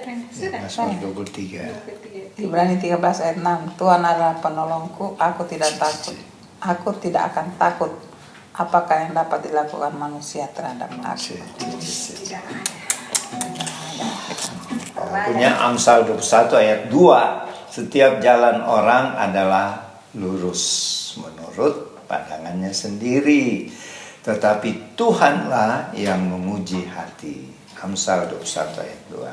Mazmur 23. Ibrani 13 ayat 6. Tuhan adalah penolongku, aku tidak takut. Aku tidak akan takut. Apakah yang dapat dilakukan manusia terhadap aku? Tidak ada. Punya Amsal 21 ayat 2. Setiap jalan orang adalah lurus menurut pandangannya sendiri, tetapi Tuhanlah yang menguji hati. Amsal 21 ayat 2.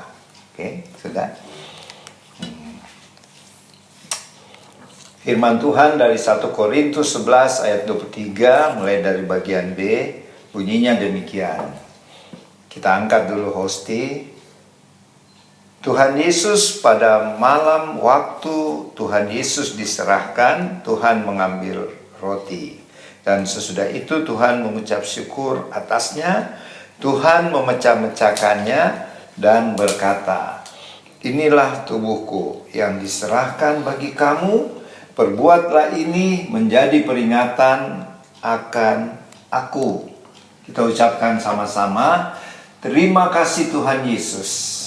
Oke, sudah. Firman Tuhan dari 1 Korintus 11 ayat 23 mulai dari bagian B, bunyinya demikian. Kita angkat dulu Hosti. Tuhan Yesus pada malam waktu Tuhan Yesus diserahkan, Tuhan mengambil roti. Dan sesudah itu Tuhan mengucap syukur atasnya, Tuhan memecah-mecahkannya dan berkata, inilah tubuhku yang diserahkan bagi kamu, perbuatlah ini menjadi peringatan akan aku. Kita ucapkan sama-sama, terima kasih Tuhan Yesus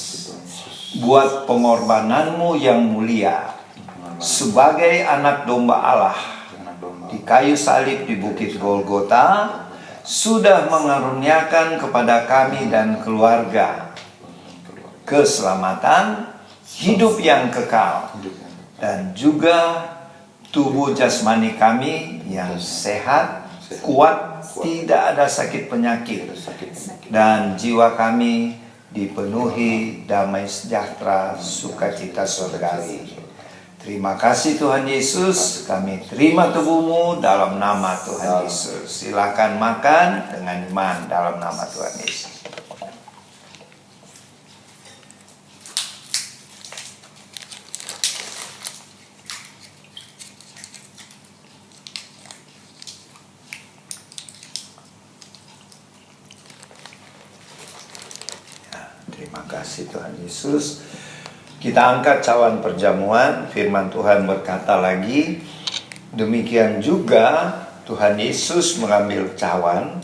buat pengorbananmu yang mulia sebagai anak domba Allah di kayu salib di Bukit Golgota, sudah mengaruniakan kepada kami dan keluarga keselamatan, hidup yang kekal, dan juga tubuh jasmani kami yang sehat, kuat, tidak ada sakit penyakit, dan jiwa kami dipenuhi damai sejahtera, sukacita surgawi. Terima kasih Tuhan Yesus, kami terima tubuhmu dalam nama Tuhan Yesus. Silakan makan dengan iman dalam nama Tuhan Yesus. Terima kasih Tuhan Yesus. Kita angkat cawan perjamuan. Firman Tuhan berkata lagi, demikian juga Tuhan Yesus mengambil cawan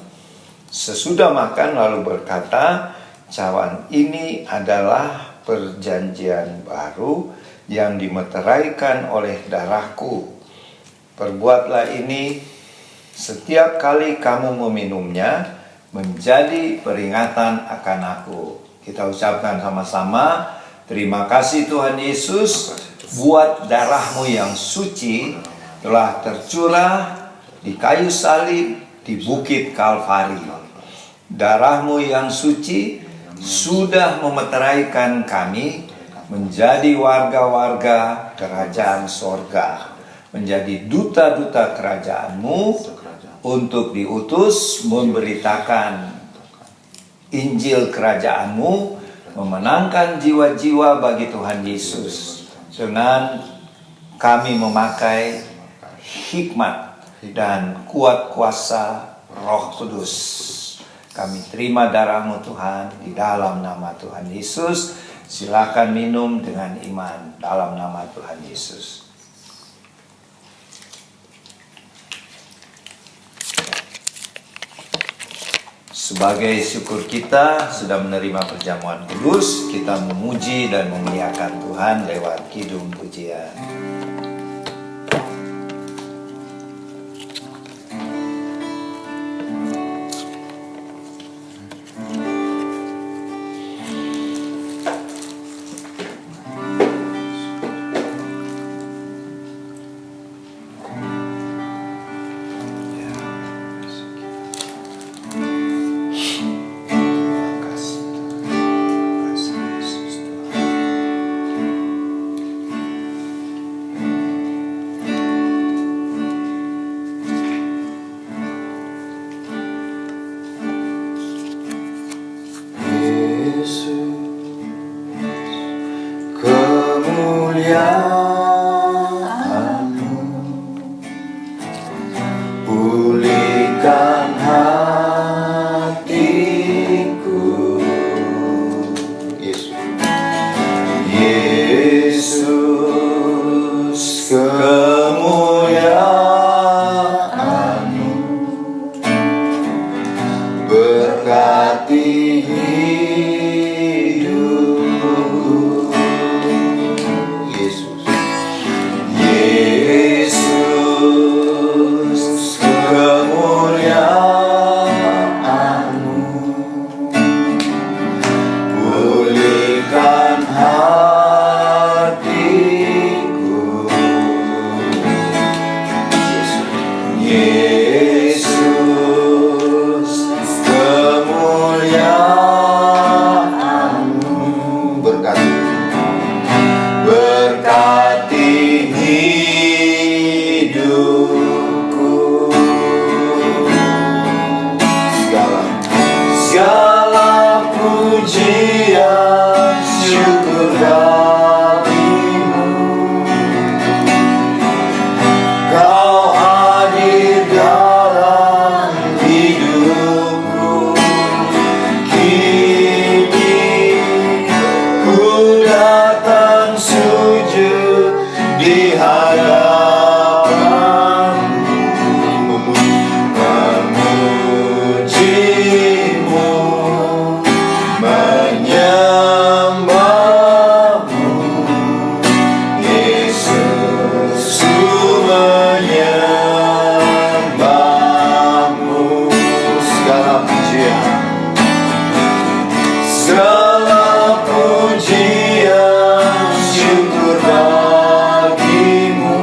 sesudah makan lalu berkata, cawan ini adalah perjanjian baru yang dimeteraikan oleh darahku. Perbuatlah ini setiap kali kamu meminumnya menjadi peringatan akan aku. Kita ucapkan sama-sama, terima kasih Tuhan Yesus buat darahmu yang suci telah tercurah di kayu salib di Bukit Kalvari. Darahmu yang suci sudah memeteraikan kami menjadi warga-warga kerajaan sorga, menjadi duta-duta kerajaan-Mu untuk diutus memberitakan Injil kerajaan-Mu, memenangkan jiwa-jiwa bagi Tuhan Yesus. Dengan kami memakai hikmat dan kuat kuasa Roh Kudus. Kami terima darah-Mu Tuhan di dalam nama Tuhan Yesus. Silakan minum dengan iman dalam nama Tuhan Yesus. Sebagai syukur kita sudah menerima perjamuan kudus, kita memuji dan memuliakan Tuhan lewat kidung pujian. Pulihkan hatiku, Yesus, kemuliaan-Mu berkati hidupku. Yesus, kemuliaan-Mu pulihkan hatiku. Yesus, kemuliaan-Mu berkati hidupku. Segala pujian syukur bagimu. Kau hadir dalam hidupku. Kini ku datang sujud di hadapan-Mu, memuji-Mu, menyembah-Mu. Yesus, ku menyembah-Mu. Segala pujian syukur bagimu.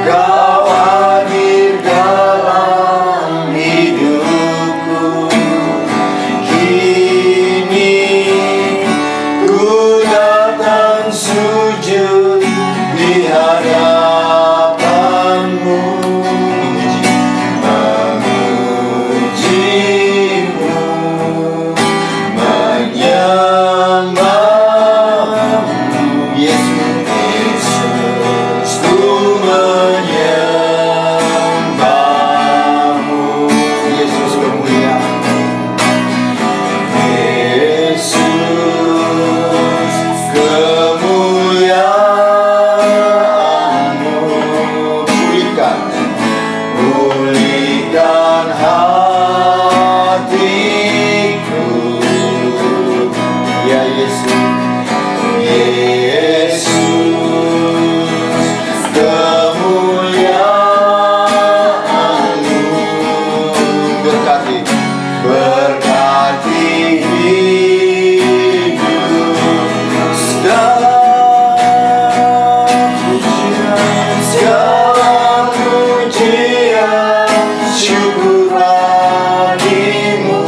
Kau hadir dalam hidupku. Kini ku datang sujud di hadapan-Mu, memuji-Mu, menyembah-Mu. Yesus, ku menyembah-Mu. Yesus, kemuliaan. Yesus, kemuliaan-Mu pulihkan hatiku. Ya Yesus, kemuliaan-Mu berkati hidup. Segala pujian syukur bagimu.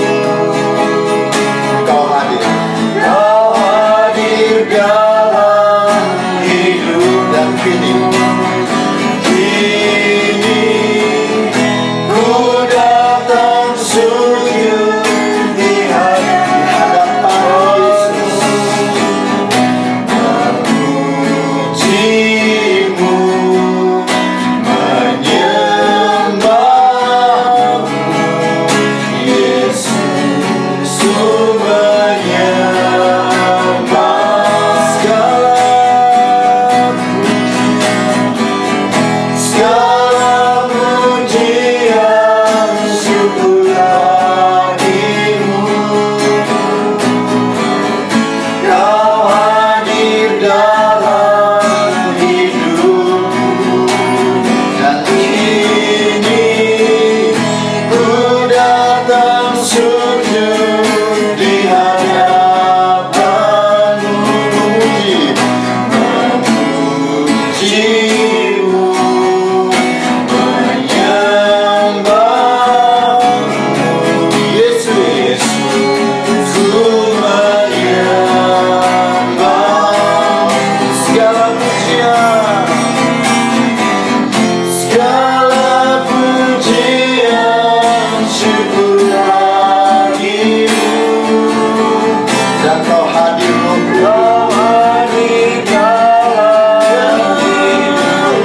Dan kau hadir Kau hadir dalam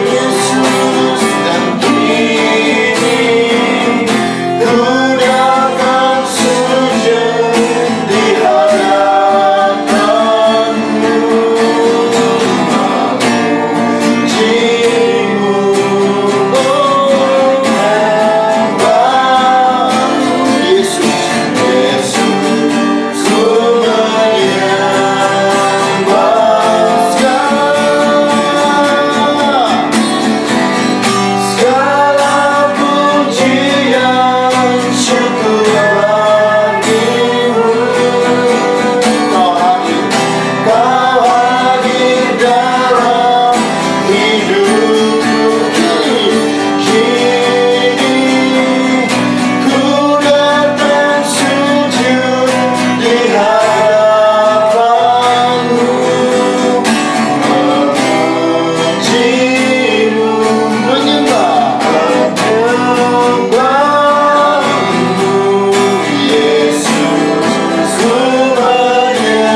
Yesus, dan kini ku datang sujud di hadapan-Mu, memuji-Mu, menyembah-Mu. Yesus, Yesus, ku menyembah segala pujian syukur bagimu. Kau hadir dalam hidupku kini ku datang sujud di hadapan-Mu, memuji-Mu, menyembah-Mu.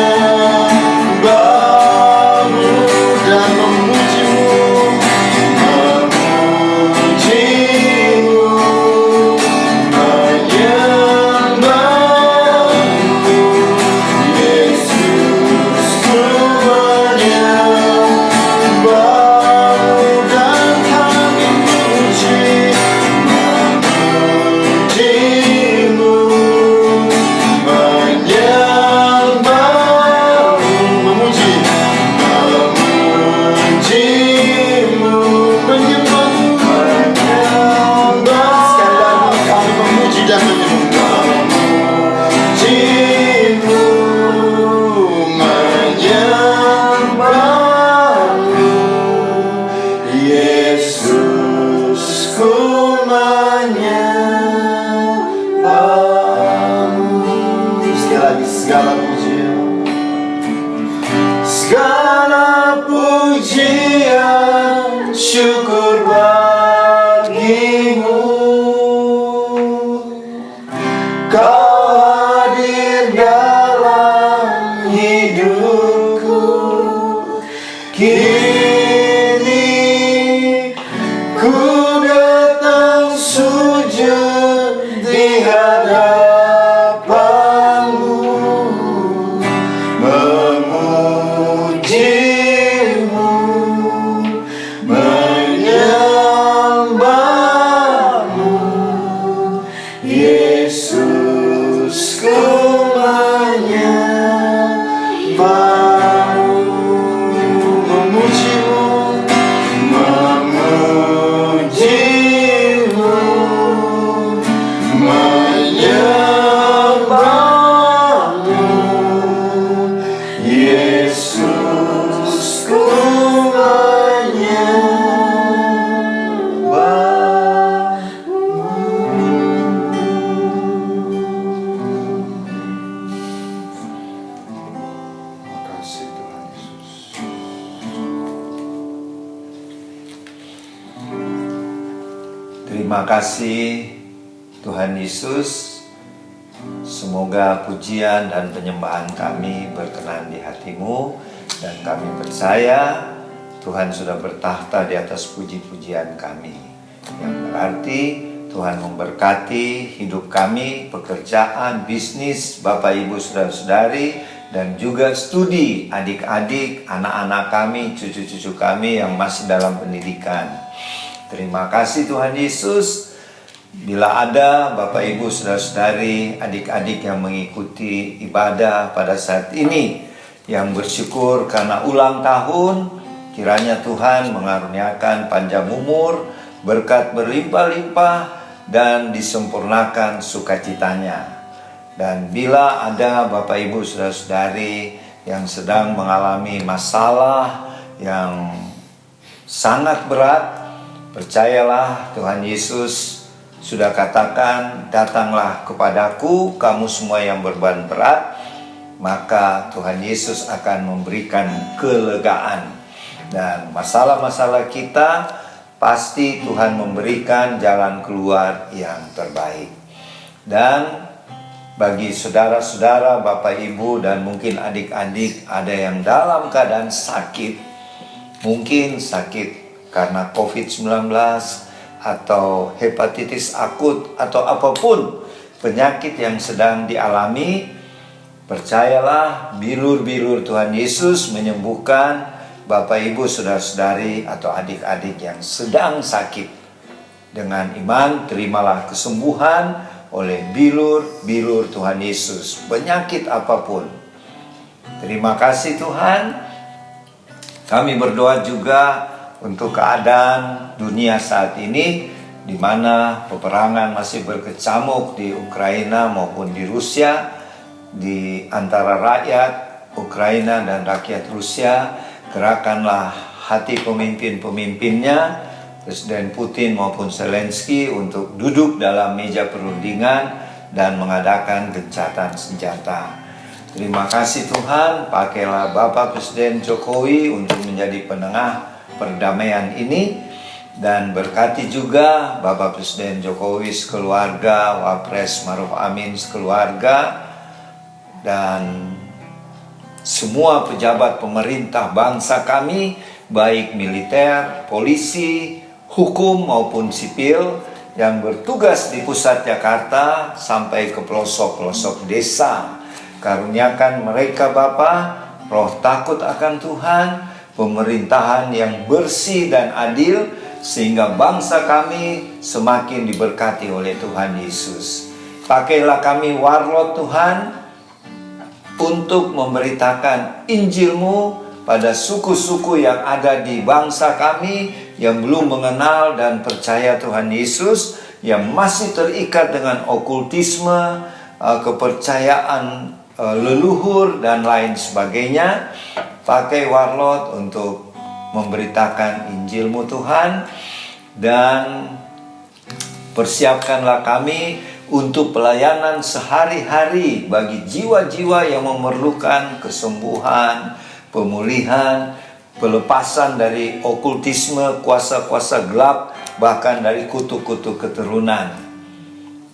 Yesus, ku menyembah-Mu dan memuji-Mu, memuji-Mu, menyembah-Mu. Yesus, ku menyembah-Mu dan kami memuji-Mu, menyembah-Mu, memuji, memuji-Mu, menyembah-Mu. Sekali lagi kami memuji dan memuji-Mu, menyembah-Mu. Yesus, ku menyembah-Mu. Sekali lagi segala pujian, segala pujian syukur bagimu. Kau hadir dalam hidupku kini ku datang sujud di hadapan-Mu, memuji-Mu, menyembah-Mu. Yesus, ku menyembah-Mu, memuji-Mu, memuji-Mu, menyembah-Mu. Yesus, ku Makasih Tuhan Yesus. Terima kasih Tuhan Yesus. Semoga pujian dan penyembahan kami berkenan di hati-Mu, dan kami percaya Tuhan sudah bertahta di atas puji-pujian kami, yang berarti Tuhan memberkati hidup kami, pekerjaan, bisnis, Bapak Ibu Saudara-saudari, dan juga studi adik-adik, anak-anak kami, cucu-cucu kami yang masih dalam pendidikan. Terima kasih Tuhan Yesus. Bila ada Bapak Ibu Saudara-saudari, adik-adik yang mengikuti ibadah pada saat ini, yang bersyukur karena ulang tahun, kiranya Tuhan mengaruniakan panjang umur, berkat berlimpah-limpah, dan disempurnakan sukacitanya. Dan bila ada Bapak Ibu Saudara-saudari yang sedang mengalami masalah yang sangat berat, percayalah Tuhan Yesus sudah katakan, datanglah kepadaku kamu semua yang beban berat, maka Tuhan Yesus akan memberikan kelegaan. Dan masalah-masalah kita pasti Tuhan memberikan jalan keluar yang terbaik. Dan bagi saudara-saudara, Bapak Ibu, dan mungkin adik-adik ada yang dalam keadaan sakit, mungkin sakit karena COVID-19 atau hepatitis akut atau apapun penyakit yang sedang dialami, percayalah bilur-bilur Tuhan Yesus menyembuhkan Bapak Ibu, saudara-saudari atau adik-adik yang sedang sakit. Dengan iman terimalah kesembuhan oleh bilur-bilur Tuhan Yesus, penyakit apapun. Terima kasih Tuhan. Kami berdoa juga untuk keadaan dunia saat ini, di mana peperangan masih berkecamuk di Ukraina maupun di Rusia, di antara rakyat Ukraina dan rakyat Rusia. Gerakanlah hati pemimpin-pemimpinnya, Presiden Putin maupun Zelensky, untuk duduk dalam meja perundingan dan mengadakan gencatan senjata. Terima kasih Tuhan, pakailah Bapak Presiden Jokowi untuk menjadi penengah perdamaian ini, dan berkati juga Bapak Presiden Jokowi sekeluarga, Wapres Maruf Amin sekeluarga, dan semua pejabat pemerintah bangsa kami, baik militer, polisi, hukum maupun sipil, yang bertugas di pusat Jakarta sampai ke pelosok-pelosok desa. Karuniakan mereka Bapa roh takut akan Tuhan, pemerintahan yang bersih dan adil, sehingga bangsa kami semakin diberkati oleh Tuhan Yesus. Pakailah kami warlot Tuhan untuk memberitakan Injil-Mu pada suku-suku yang ada di bangsa kami yang belum mengenal dan percaya Tuhan Yesus, yang masih terikat dengan okultisme, kepercayaan leluhur dan lain sebagainya. Pakai warlot untuk memberitakan Injil-Mu Tuhan, dan persiapkanlah kami untuk pelayanan sehari-hari bagi jiwa-jiwa yang memerlukan kesembuhan, pemulihan, pelepasan dari okultisme, kuasa-kuasa gelap, bahkan dari kutuk-kutuk keturunan.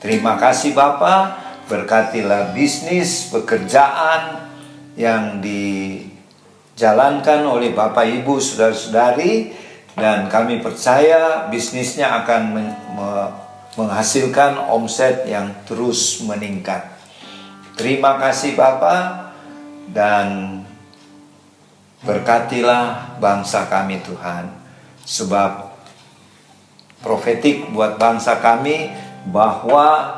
Terima kasih Bapa, berkatilah bisnis, pekerjaan yang dijalankan oleh Bapak Ibu, saudara-saudari, dan kami percaya bisnisnya akan menghasilkan omset yang terus meningkat. Terima kasih Bapa, dan berkatilah bangsa kami Tuhan, sebab profetik buat bangsa kami bahwa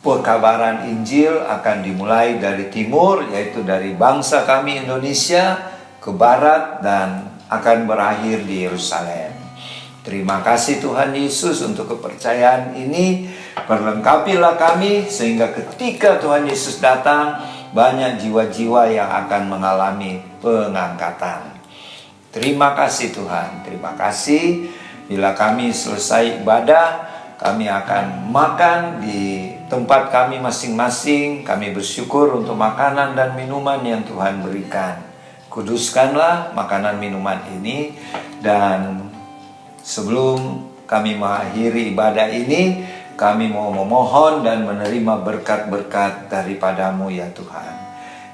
pekabaran Injil akan dimulai dari timur, yaitu dari bangsa kami Indonesia, ke barat, dan akan berakhir di Yerusalem. Terima kasih Tuhan Yesus untuk kepercayaan ini. Perlengkapilah kami sehingga ketika Tuhan Yesus datang, banyak jiwa-jiwa yang akan mengalami pengangkatan. Terima kasih Tuhan, terima kasih. Bila kami selesai ibadah, kami akan makan di tempat kami masing-masing. Kami bersyukur untuk makanan dan minuman yang Tuhan berikan. Kuduskanlah makanan minuman ini, dan sebelum kami mengakhiri ibadah ini, kami mau memohon dan menerima berkat-berkat daripadamu ya Tuhan.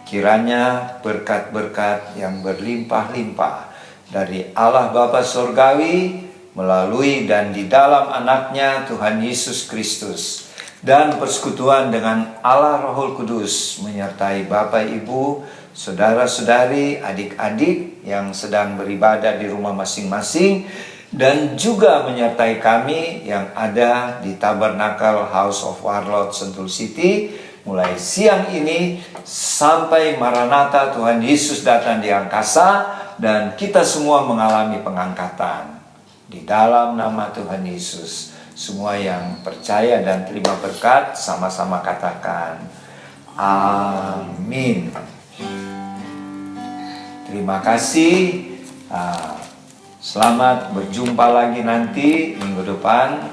Kiranya berkat-berkat yang berlimpah-limpah dari Allah Bapa Surgawi, melalui dan di dalam anaknya Tuhan Yesus Kristus, dan persekutuan dengan Allah Roh Kudus menyertai Bapak Ibu, saudara-saudari, adik-adik yang sedang beribadah di rumah masing-masing, dan juga menyertai kami yang ada di Tabernakel House of Warlord Sentul City mulai siang ini sampai Maranatha Tuhan Yesus datang di angkasa dan kita semua mengalami pengangkatan. Di dalam nama Tuhan Yesus, semua yang percaya dan terima berkat sama-sama katakan amin. Terima kasih. Selamat berjumpa lagi nanti minggu depan,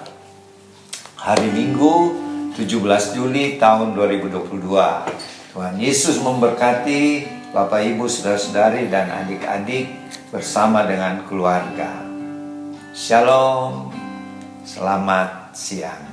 hari Minggu 17 Juli tahun 2022. Tuhan Yesus memberkati Bapak Ibu, saudara-saudari dan adik-adik bersama dengan keluarga. Shalom, selamat siang.